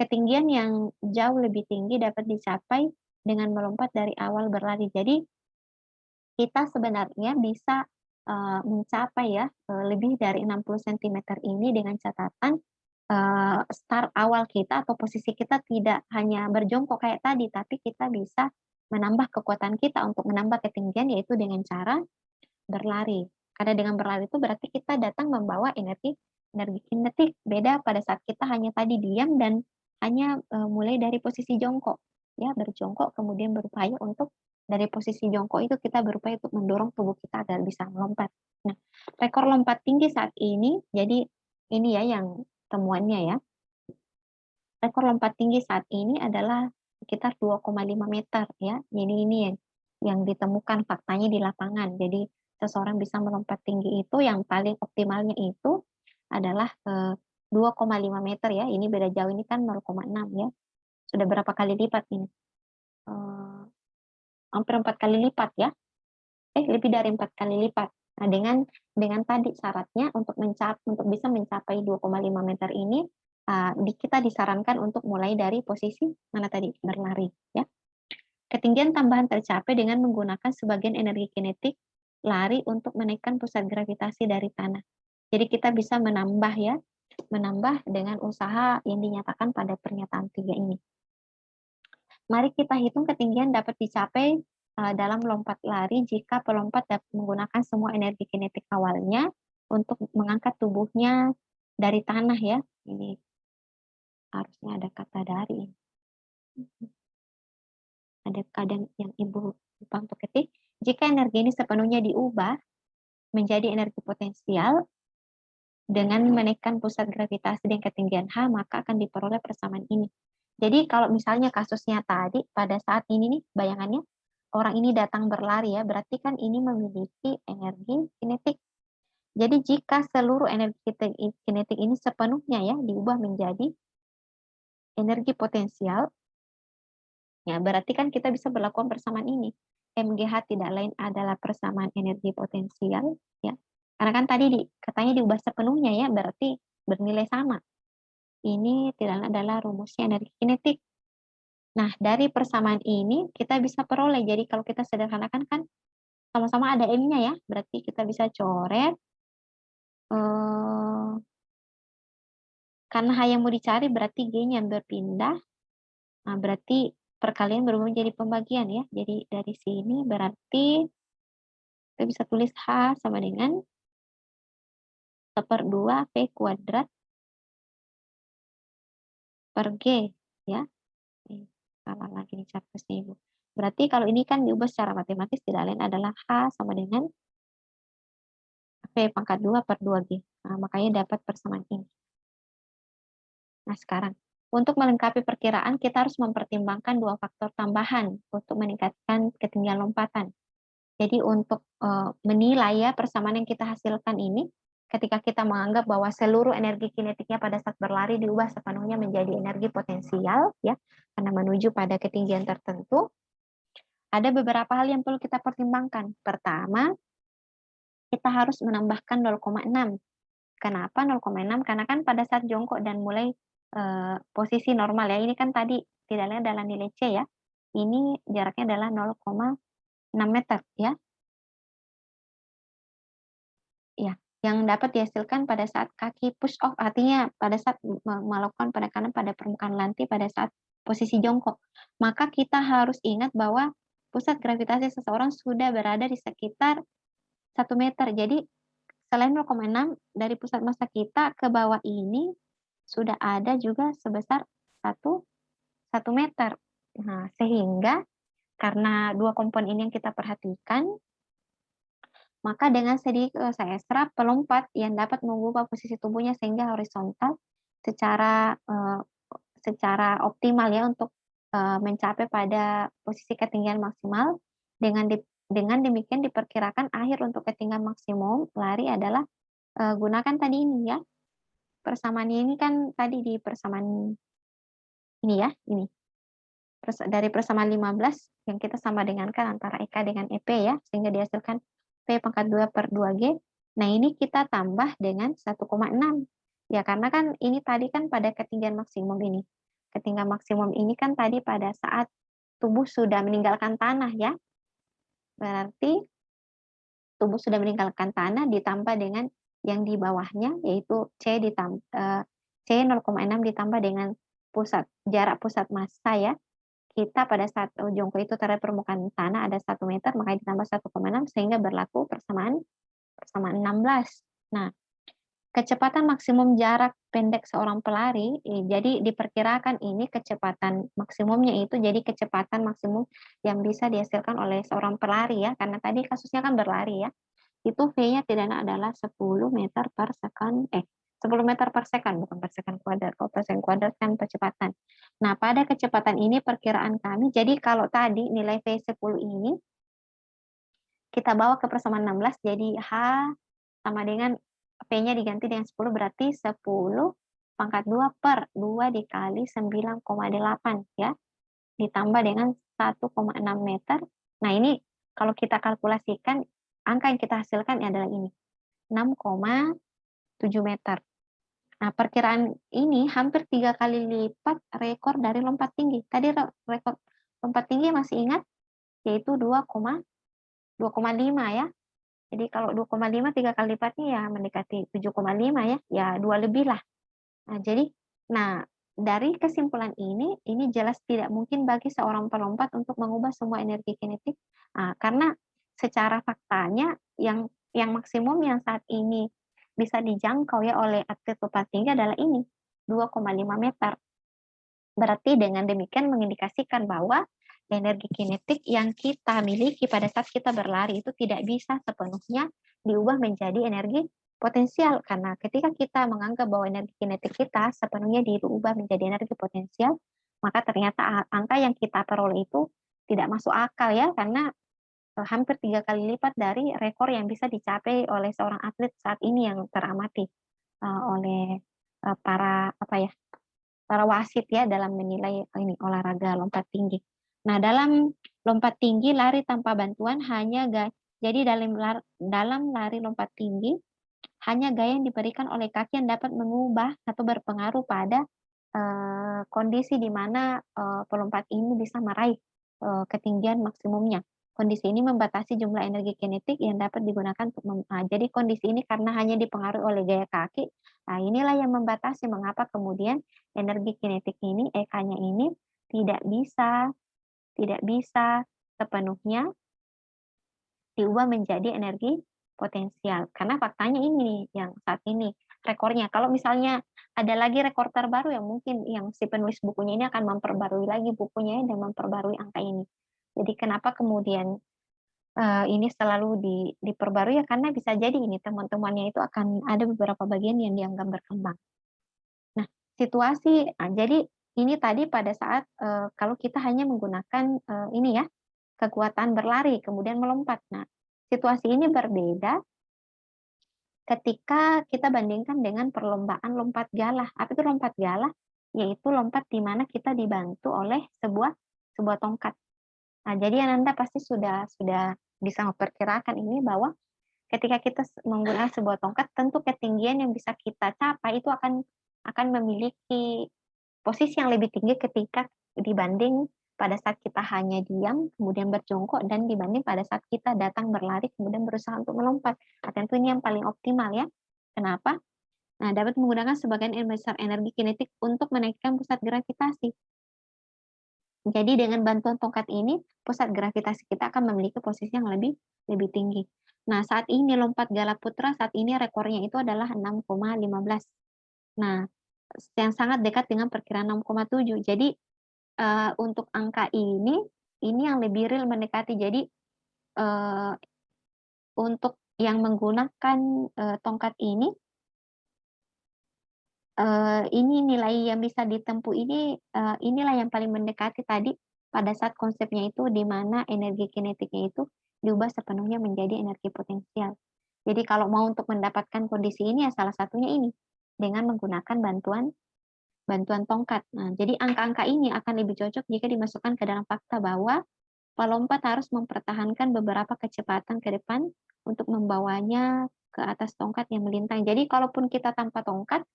Ketinggian yang jauh lebih tinggi dapat dicapai dengan melompat dari awal berlari. Jadi kita sebenarnya bisa mencapai ya lebih dari 60 cm ini dengan catatan start awal kita atau posisi kita tidak hanya berjongkok kayak tadi, tapi kita bisa menambah kekuatan kita untuk menambah ketinggian yaitu dengan cara berlari. Karena dengan berlari itu berarti kita datang membawa energi energi kinetik. Beda pada saat kita hanya tadi diam dan hanya mulai dari posisi jongkok. Ya, berjongkok kemudian berupaya untuk dari posisi jongkok itu kita berupaya untuk mendorong tubuh kita agar bisa melompat. Nah, rekor lompat tinggi saat ini, jadi ini ya yang temuannya ya. Rekor lompat tinggi saat ini adalah sekitar 2,5 meter ya. Jadi ini yang ditemukan faktanya di lapangan. Jadi seseorang bisa melompat tinggi itu yang paling optimalnya itu adalah 2,5 meter ya. Ini beda jauh ini kan 0,6 ya. Sudah berapa kali lipat ini? Eh, Hampir 4 kali lipat ya. Lebih dari 4 kali lipat. Nah, dengan tadi syaratnya untuk bisa mencapai 2,5 meter ini kita disarankan untuk mulai dari posisi mana tadi berlari ya. Ketinggian tambahan tercapai dengan menggunakan sebagian energi kinetik lari untuk menaikkan pusat gravitasi dari tanah. Jadi kita bisa menambah ya, menambah dengan usaha yang dinyatakan pada pernyataan 3 ini. Mari kita hitung ketinggian dapat dicapai dalam lompat lari jika pelompat dapat menggunakan semua energi kinetik awalnya untuk mengangkat tubuhnya dari tanah ya. Ini harusnya ada kata dari. Ada kadang yang Ibu lupa untuk ketik. Jika energi ini sepenuhnya diubah menjadi energi potensial dengan menaikkan pusat gravitasi dan ketinggian H, maka akan diperoleh persamaan ini. Jadi kalau misalnya kasusnya tadi pada saat ini nih bayangannya orang ini datang berlari ya, berarti kan ini memiliki energi kinetik. Jadi jika seluruh energi kinetik ini sepenuhnya ya diubah menjadi energi potensial, ya berarti kan kita bisa berlakukan persamaan ini. MGH tidak lain adalah persamaan energi potensial ya. Karena kan tadi katanya diubah sepenuhnya ya, berarti bernilai sama. Ini tidak lain adalah rumusnya energi kinetik. Nah, dari persamaan ini kita bisa peroleh. Jadi kalau kita sederhanakan kan sama-sama ada M-nya ya, berarti kita bisa coret Karena H yang mau dicari berarti G-nya berpindah. Nah, berarti perkalian berubah menjadi pembagian ya. Jadi dari sini berarti kita bisa tulis H sama dengan 1/2 P kuadrat per G ya. Salah lagi nih capsnya Ibu. Berarti kalau ini kan diubah secara matematis tidak lain adalah H sama dengan P pangkat 2 per 2G. Nah, makanya dapat persamaan ini. Nah, sekarang untuk melengkapi perkiraan kita harus mempertimbangkan dua faktor tambahan untuk meningkatkan ketinggian lompatan. Jadi untuk menilai ya persamaan yang kita hasilkan ini, ketika kita menganggap bahwa seluruh energi kinetiknya pada saat berlari diubah sepenuhnya menjadi energi potensial ya, karena menuju pada ketinggian tertentu, ada beberapa hal yang perlu kita pertimbangkan. Pertama, kita harus menambahkan 0,6. Kenapa 0,6? Karena kan pada saat jongkok dan mulai posisi normal ya, ini kan tadi tidak lain adalah nilai C ya. Ini jaraknya adalah 0,6 meter ya. Ya, yang dapat dihasilkan pada saat kaki push off, artinya pada saat melakukan penekanan pada permukaan lantai pada saat posisi jongkok. Maka kita harus ingat bahwa pusat gravitasi seseorang sudah berada di sekitar 1 meter. Jadi selain 0,6 dari pusat massa kita ke bawah ini sudah ada juga sebesar 1 meter. Nah, sehingga karena dua komponen ini yang kita perhatikan, maka dengan sedikit saya serap pelompat yang dapat mengubah posisi tubuhnya sehingga horizontal secara secara optimal ya untuk mencapai pada posisi ketinggian maksimal. Dengan demikian diperkirakan akhir untuk ketinggian maksimum lari adalah gunakan tadi ini ya. Persamaannya ini kan tadi di persamaan ini ya, ini. Dari persamaan 15 yang kita sama dengankan antara EK dengan EP ya, sehingga dihasilkan P pangkat 2 per 2G. Nah, ini kita tambah dengan 1,6. Ya, karena kan ini tadi kan pada ketinggian maksimum ini. Ketinggian maksimum ini kan tadi pada saat tubuh sudah meninggalkan tanah ya. Berarti tubuh sudah meninggalkan tanah ditambah dengan yang di bawahnya yaitu C 0,6 ditambah dengan jarak pusat massa ya. Kita pada saat jongkok itu terhadap permukaan tanah ada 1 meter, makanya ditambah 1,6 sehingga berlaku persamaan 16. Nah, kecepatan maksimum jarak pendek seorang pelari, jadi diperkirakan ini kecepatan maksimumnya itu jadi kecepatan maksimum yang bisa dihasilkan oleh seorang pelari ya, karena tadi kasusnya kan berlari ya. Itu V-nya tidak adalah 10 meter per second, 10 meter per second, bukan per second kuadrat. Kalau per second kuadrat kan kecepatan. Nah, pada kecepatan ini perkiraan kami, jadi kalau tadi nilai V10 ini, kita bawa ke persamaan 16, jadi H sama dengan P-nya diganti dengan 10, berarti 10 pangkat 2 per 2 dikali 9,8 ya, ditambah dengan 1,6 meter. Nah, ini kalau kita kalkulasikan, angka yang kita hasilkan adalah ini, 6,7 meter. Nah, perkiraan ini hampir 3 kali lipat rekor dari lompat tinggi. Tadi rekor lompat tinggi masih ingat? Yaitu 2,5 ya. Jadi kalau 2,5 3 kali lipatnya ya mendekati 7,5 ya. Ya 2 lebih lah. Nah, dari kesimpulan ini jelas tidak mungkin bagi seorang pelompat untuk mengubah semua energi kinetik. Nah, karena secara faktanya yang maksimum yang saat ini bisa dijangkau ya oleh atlet lompat tinggi adalah ini, 2,5 meter. Berarti dengan demikian mengindikasikan bahwa energi kinetik yang kita miliki pada saat kita berlari itu tidak bisa sepenuhnya diubah menjadi energi potensial, karena ketika kita menganggap bahwa energi kinetik kita sepenuhnya diubah menjadi energi potensial, maka ternyata angka yang kita peroleh itu tidak masuk akal ya, karena hampir 3 kali lipat dari rekor yang bisa dicapai oleh seorang atlet saat ini yang teramati oleh para wasit ya dalam menilai ini olahraga lompat tinggi. Nah, dalam lompat tinggi lari tanpa bantuan jadi dalam lari lompat tinggi hanya gaya yang diberikan oleh kaki yang dapat mengubah atau berpengaruh pada kondisi di mana pelompat ini bisa meraih ketinggian maksimumnya. Kondisi ini membatasi jumlah energi kinetik yang dapat digunakan untuk jadi kondisi ini karena hanya dipengaruhi oleh gaya kaki, nah inilah yang membatasi mengapa kemudian energi kinetik ini, EK-nya ini tidak bisa tidak bisa sepenuhnya diubah menjadi energi potensial. Karena faktanya ini nih yang saat ini rekornya. Kalau misalnya ada lagi rekor terbaru yang mungkin yang si penulis bukunya ini akan memperbarui lagi bukunya dan memperbarui angka ini. Jadi kenapa kemudian ini selalu diperbarui ya karena bisa jadi ini teman-temannya itu akan ada beberapa bagian yang dianggap berkembang. Nah, jadi ini tadi pada saat, kalau kita hanya menggunakan, ini ya, kekuatan berlari kemudian melompat. Nah, situasi ini berbeda ketika kita bandingkan dengan perlombaan lompat galah. Apa itu lompat galah? Yaitu lompat di mana kita dibantu oleh sebuah sebuah tongkat. Nah, jadi Ananda pasti sudah bisa memperkirakan ini bahwa ketika kita menggunakan sebuah tongkat, tentu ketinggian yang bisa kita capai itu akan memiliki posisi yang lebih tinggi ketika dibanding pada saat kita hanya diam, kemudian berjongkok, dan dibanding pada saat kita datang berlari, kemudian berusaha untuk melompat. Nah, tentu ini yang paling optimal ya. Kenapa? Nah, dapat menggunakan sebagian besar energi kinetik untuk menaikkan pusat gravitasi. Jadi dengan bantuan tongkat ini, pusat gravitasi kita akan memiliki posisi yang lebih lebih tinggi. Nah, saat ini lompat gala putra saat ini rekornya itu adalah 6,15. Nah, yang sangat dekat dengan perkiraan 6,7. Jadi, untuk angka ini yang lebih real mendekati. Jadi, eee, untuk yang menggunakan, tongkat ini nilai yang bisa ditempuh ini, inilah yang paling mendekati tadi pada saat konsepnya itu di mana energi kinetiknya itu diubah sepenuhnya menjadi energi potensial. Jadi kalau mau untuk mendapatkan kondisi ini ya salah satunya ini, dengan menggunakan bantuan bantuan tongkat. Nah, jadi angka-angka ini akan lebih cocok jika dimasukkan ke dalam fakta bahwa pelompat harus mempertahankan beberapa kecepatan ke depan untuk membawanya ke atas tongkat yang melintang. Jadi kalaupun kita tanpa tongkat,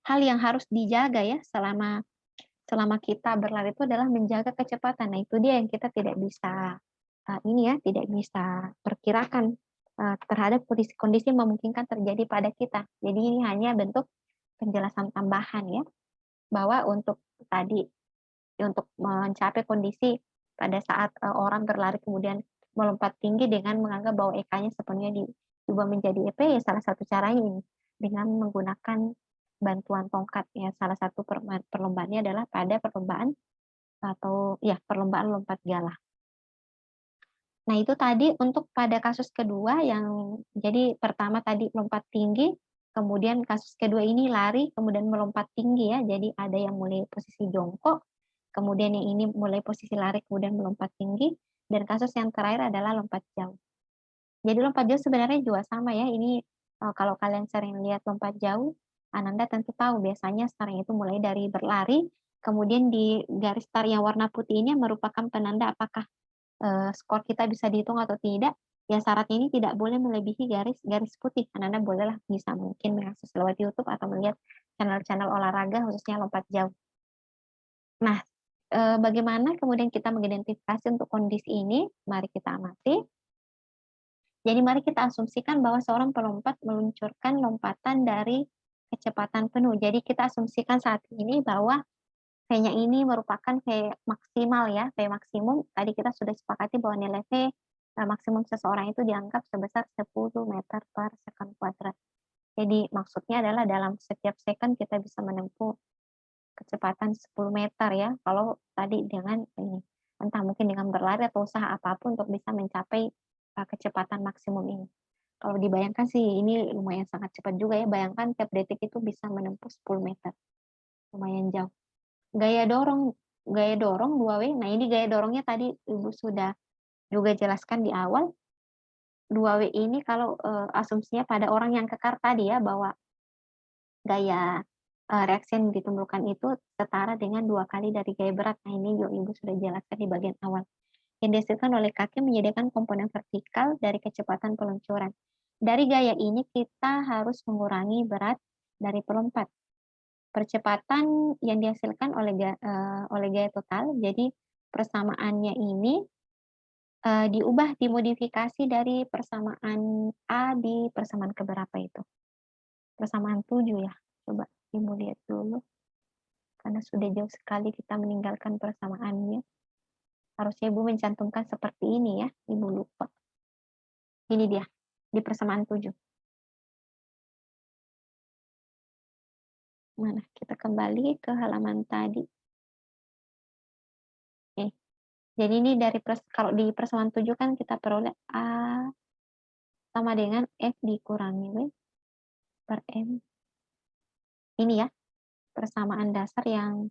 hal yang harus dijaga ya selama selama kita berlari itu adalah menjaga kecepatan. Nah, itu dia yang kita tidak bisa, ini ya, tidak bisa perkirakan, terhadap kondisi-kondisi yang memungkinkan terjadi pada kita. Jadi ini hanya bentuk penjelasan tambahan ya, bahwa untuk tadi, untuk mencapai kondisi pada saat, orang berlari kemudian melompat tinggi dengan menganggap bahwa EK-nya sepenuhnya diubah menjadi EP, ya salah satu caranya ini, dengan menggunakan bantuan tongkat ya, salah satu perlombaannya adalah pada perlombaan atau ya perlombaan lompat galah. Nah itu tadi untuk pada kasus kedua yang jadi pertama tadi lompat tinggi, kemudian kasus kedua ini lari kemudian melompat tinggi ya, jadi ada yang mulai posisi jongkok, kemudian yang ini mulai posisi lari kemudian melompat tinggi, dan kasus yang terakhir adalah lompat jauh. Jadi lompat jauh sebenarnya juga sama ya, ini, kalau kalian sering lihat lompat jauh, Ananda tentu tahu biasanya start itu mulai dari berlari, kemudian di garis start yang warna putih ini merupakan penanda apakah, skor kita bisa dihitung atau tidak. Ya syaratnya ini tidak boleh melebihi garis garis putih. Ananda bolehlah bisa mungkin mengakses lewat YouTube atau melihat channel-channel olahraga khususnya lompat jauh. Nah, bagaimana kemudian kita mengidentifikasi untuk kondisi ini? Mari kita amati. Jadi mari kita asumsikan bahwa seorang pelompat meluncurkan lompatan dari kecepatan penuh. Jadi kita asumsikan saat ini bahwa V-nya ini merupakan V maksimal ya, V maksimum. Tadi kita sudah sepakati bahwa nilai V maksimum seseorang itu dianggap sebesar 10 meter per second kuadrat. Jadi maksudnya adalah dalam setiap second kita bisa menempuh kecepatan 10 meter ya. Kalau tadi dengan ini, entah mungkin dengan berlari atau usaha apapun untuk bisa mencapai kecepatan maksimum ini. Kalau dibayangkan sih ini lumayan sangat cepat juga ya, bayangkan tiap detik itu bisa menempuh 10 meter, lumayan jauh. Gaya dorong gaya dorong 2W, nah ini gaya dorongnya tadi Ibu sudah juga jelaskan di awal, 2W ini kalau, asumsinya pada orang yang kekar tadi ya, bahwa gaya, reaksi yang ditimbulkan itu setara dengan 2 kali dari gaya berat. Nah ini juga Ibu sudah jelaskan di bagian awal. Yang dihasilkan oleh kaki menyediakan komponen vertikal dari kecepatan peluncuran. Dari gaya ini kita harus mengurangi berat dari pelompat. Percepatan yang dihasilkan oleh gaya total, jadi persamaannya ini diubah, dimodifikasi dari persamaan A di persamaan ke berapa itu? Persamaan 7 ya? Coba Ibu lihat dulu, karena sudah jauh sekali kita meninggalkan persamaannya. Harusnya Ibu mencantumkan seperti ini ya, Ibu lupa. Ini dia, di persamaan 7. Mana? Kita kembali ke halaman tadi. Oke. Jadi ini dari kalau di persamaan 7 kan kita peroleh A sama dengan F dikurangi W per M. Ini ya, persamaan dasar yang,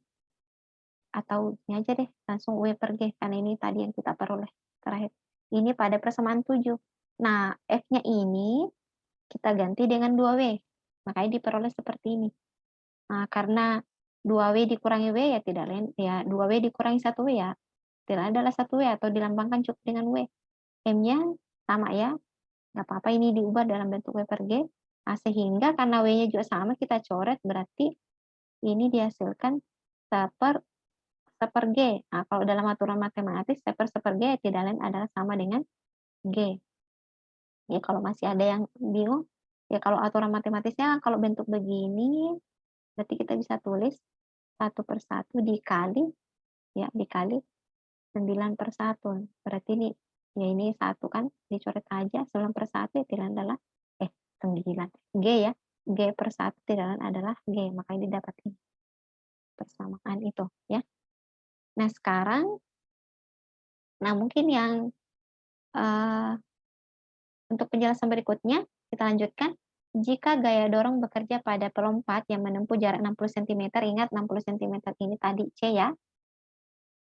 atau ini aja deh, langsung W per G, karena ini tadi yang kita peroleh terakhir. Ini pada persamaan 7. Nah, F-nya ini kita ganti dengan 2W, makanya diperoleh seperti ini. Nah, karena 2W dikurangi W ya tidak lain, ya 2W dikurangi 1W ya, tidak adalah 1W atau dilambangkan cukup dengan W. M-nya sama ya, nggak apa-apa ini diubah dalam bentuk W per G. Nah, sehingga karena W-nya juga sama, kita coret, berarti ini dihasilkan seper G. Nah, kalau dalam aturan matematis, seper G tidak lain adalah sama dengan G. Ya, kalau masih ada yang bingung, ya kalau aturan matematisnya kalau bentuk begini, berarti kita bisa tulis 1/1 dikali, ya dikali 9/1. Berarti ini, ya ini 1 kan, dicoret aja, 9/1 ya tidak adalah, 9, G ya, G/1 tidak lain adalah G, makanya didapat ini, persamaan itu ya. Nah sekarang, nah mungkin yang untuk penjelasan berikutnya, kita lanjutkan. Jika gaya dorong bekerja pada pelompat yang menempuh jarak 60 cm, ingat 60 cm ini tadi C ya.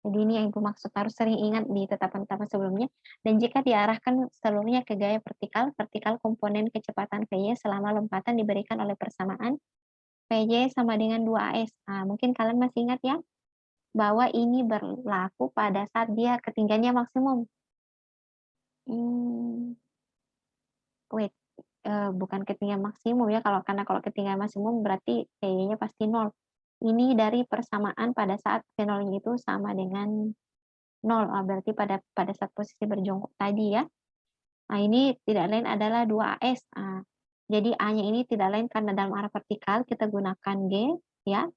Jadi ini yang Ibu maksud, harus sering ingat di tetapan-tetapan sebelumnya. Dan jika diarahkan seluruhnya ke gaya vertikal komponen kecepatan Vy selama lompatan diberikan oleh persamaan Vy sama dengan 2AS. Nah, mungkin kalian masih ingat ya, bahwa ini berlaku pada saat dia ketinggiannya maksimum. Wait, bukan ketinggian maksimum ya, karena kalau ketinggian maksimum berarti Vy-nya pasti 0. Ini dari persamaan pada saat V0-nya itu sama dengan 0, berarti pada saat posisi berjongkok tadi ya. Nah, ini tidak lain adalah 2AS. Jadi A-nya ini tidak lain karena dalam arah vertikal kita gunakan G ya.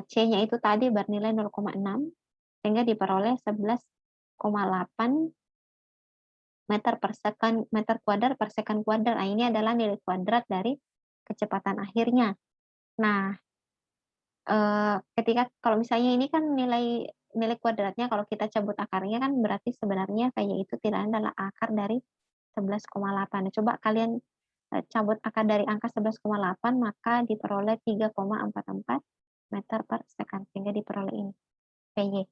C-nya itu tadi bernilai 0,6 sehingga diperoleh 11,8 meter kuadrat per second kuadrat. Nah, ini adalah nilai kuadrat dari kecepatan akhirnya. Nah, ketika kalau misalnya ini kan nilai kuadratnya, kalau kita cabut akarnya kan berarti sebenarnya kayak itu tidak adalah akar dari 11,8. Nah, coba kalian cabut akar dari angka 11,8, maka diperoleh 3,44 meter per second, sehingga diperoleh ini PY.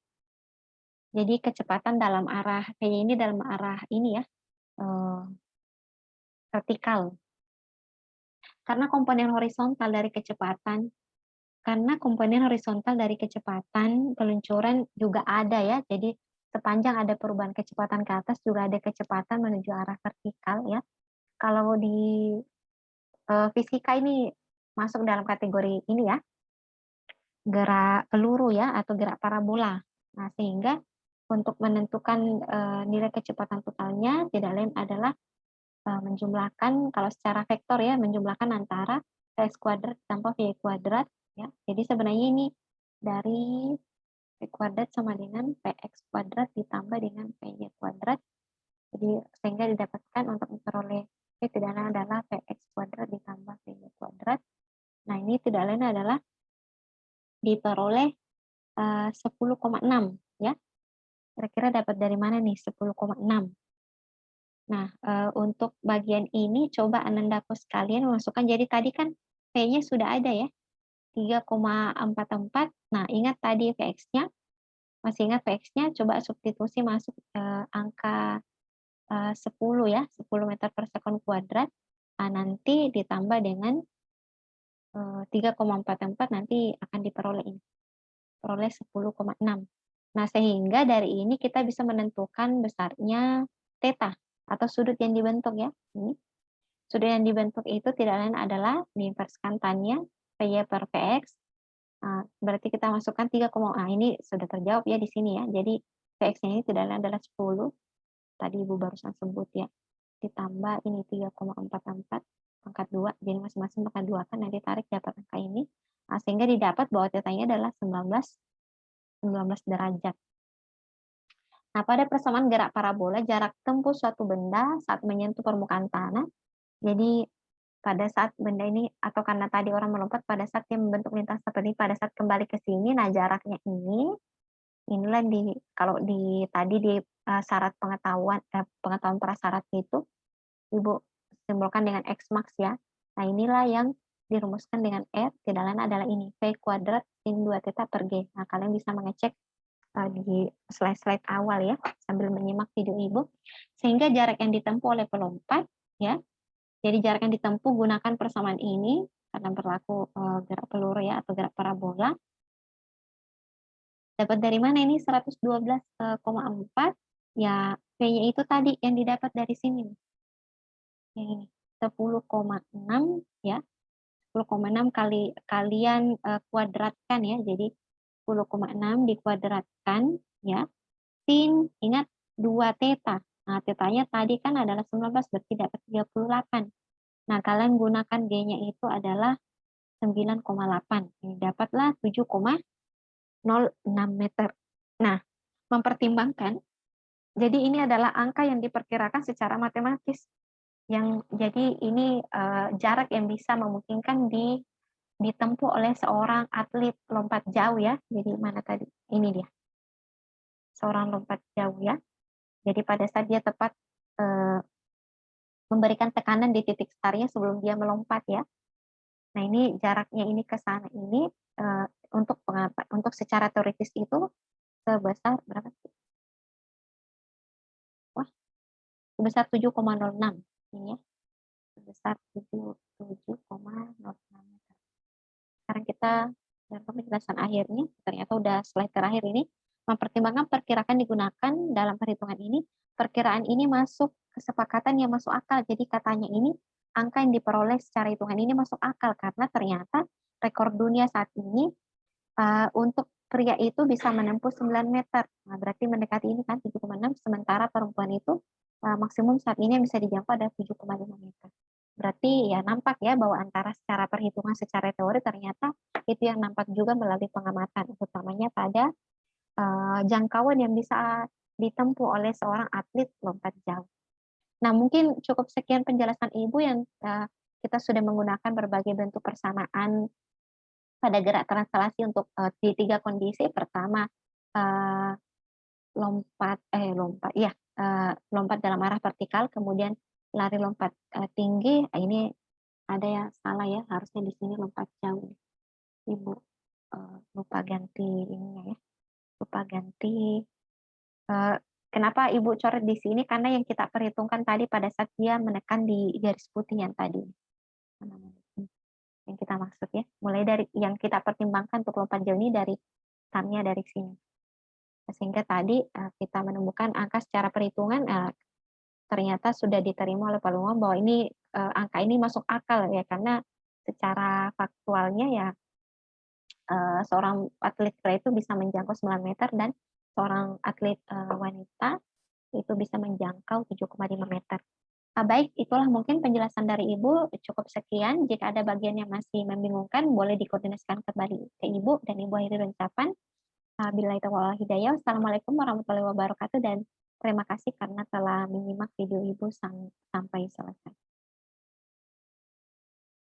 Jadi kecepatan dalam arah PY ini dalam arah ini ya, vertikal. Karena komponen horizontal dari kecepatan peluncuran juga ada ya. Jadi sepanjang ada perubahan kecepatan ke atas juga ada kecepatan menuju arah vertikal ya. Kalau di fisika ini masuk dalam kategori ini ya, gerak peluru ya atau gerak parabola. Nah, sehingga untuk menentukan nilai kecepatan totalnya tidak lain adalah menjumlahkan, kalau secara vektor ya, menjumlahkan antara Vx kuadrat tambah Vy kuadrat ya. Jadi sebenarnya ini dari V kuadrat sama dengan Vx kuadrat ditambah dengan Vy kuadrat. Jadi sehingga didapatkan untuk memperoleh V tidak lain adalah Vx kuadrat ditambah Vy kuadrat. Nah, ini tidak lain adalah diperoleh 10,6 ya. Kira-kira dapat dari mana nih 10,6? Nah, untuk bagian ini coba Anandaku sekalian masukkan, jadi tadi kan P-nya sudah ada ya, 3,44. Nah, ingat tadi Vx-nya, masih ingat Vx-nya, coba substitusi masuk angka 10 ya, 10 meter per second kuadrat. Nah, nanti ditambah dengan 3,44 nanti akan diperoleh ini, peroleh 10,6. Nah, sehingga dari ini kita bisa menentukan besarnya theta atau sudut yang dibentuk ya. Ini. Sudut yang dibentuk itu tidak lain adalah diinverskan tannya Py per Vx. Nah, berarti kita masukkan 3, ini sudah terjawab ya di sini ya. Jadi Vx-nya ini tidak lain adalah 10. tadi Ibu barusan sebut ya, ditambah ini 3,44 pangkat 2, jadi masing-masing pangkat 2 kan, nah ditarik dapat angka ini, sehingga didapat bahwa θ-nya adalah 19 derajat. Nah, pada persamaan gerak parabola, jarak tempuh suatu benda saat menyentuh permukaan tanah, jadi pada saat benda ini atau karena tadi orang melompat pada saat dia membentuk lintasan seperti ini, pada saat kembali ke sini, nah jaraknya inilah kalau tadi di syarat pengetahuan prasyarat itu Ibu simbolkan dengan X max ya. Nah, inilah yang dirumuskan dengan R, tidak lain adalah ini, V kuadrat sin 2θ per G. Nah, kalian bisa mengecek di slide-slide awal ya, sambil menyimak video Ibu. Sehingga jarak yang ditempuh oleh pelompat, ya, jadi jarak yang ditempuh gunakan persamaan ini, karena berlaku gerak peluru ya, atau gerak parabola. Dapat dari mana ini 112,4, ya, V-nya itu tadi yang didapat dari sini. Ini 10,6 ya, 10,6 kalian kuadratkan ya, jadi 10,6 dikuadratkan ya, sin, ingat 2θ. Nah, θ-nya tadi kan adalah 19, berarti dapat 38. Nah, kalian gunakan G-nya itu adalah 9,8. Ini dapatlah 7,06 meter. Nah, mempertimbangkan, jadi ini adalah angka yang diperkirakan secara matematis. Jadi ini jarak yang bisa memungkinkan ditempuh oleh seorang atlet lompat jauh ya. Jadi mana tadi? Ini dia. Seorang lompat jauh ya. Jadi pada saat dia tepat memberikan tekanan di titik startnya sebelum dia melompat ya. Nah, ini jaraknya ini ke sana ini untuk secara teoritis itu sebesar berapa sih? Wah, sebesar 7,06 ini ya. Sebesar 7,06 meter. Sekarang kita dalam penjelasan akhirnya, ternyata udah slide terakhir ini, mempertimbangkan perkiraan digunakan dalam perhitungan ini, perkiraan ini masuk kesepakatan yang masuk akal. Jadi katanya ini, angka yang diperoleh secara hitungan ini masuk akal, karena ternyata rekor dunia saat ini untuk pria itu bisa menempuh 9 meter. Nah, berarti mendekati ini kan 7,6, sementara perempuan itu maksimum saat ini yang bisa dijangkau ada 7,5 meter. Berarti ya nampak ya bahwa antara secara perhitungan secara teori ternyata itu yang nampak juga melalui pengamatan, utamanya pada jangkauan yang bisa ditempuh oleh seorang atlet lompat jauh. Nah, mungkin cukup sekian penjelasan Ibu yang kita sudah menggunakan berbagai bentuk persamaan pada gerak translasi untuk di 3 kondisi. Pertama, lompat dalam arah vertikal, kemudian lari lompat tinggi. Ini ada yang salah ya, harusnya di sini lompat jauh. Ibu lupa ganti ininya ya, lupa ganti. Kenapa Ibu coret di sini? Karena yang kita perhitungkan tadi pada saat dia menekan di garis putih yang tadi. Yang kita maksud ya, mulai dari yang kita pertimbangkan untuk lompat jauh ini dari time-nya dari sini. Sehingga tadi kita menemukan angka secara perhitungan ternyata sudah diterima oleh Pak Lumam bahwa ini angka ini masuk akal ya, karena secara faktualnya ya seorang atlet pria itu bisa menjangkau 9 meter dan seorang atlet wanita itu bisa menjangkau 7,5 meter. Baik, itulah mungkin penjelasan dari Ibu, cukup sekian. Jika ada bagian yang masih membingungkan, boleh dikoordinasikan kembali ke Ibu, dan Ibu akhiri ucapan. Billahi taufiq wal hidayah. Wassalamualaikum warahmatullahi wabarakatuh, dan terima kasih karena telah menyimak video Ibu sampai selesai.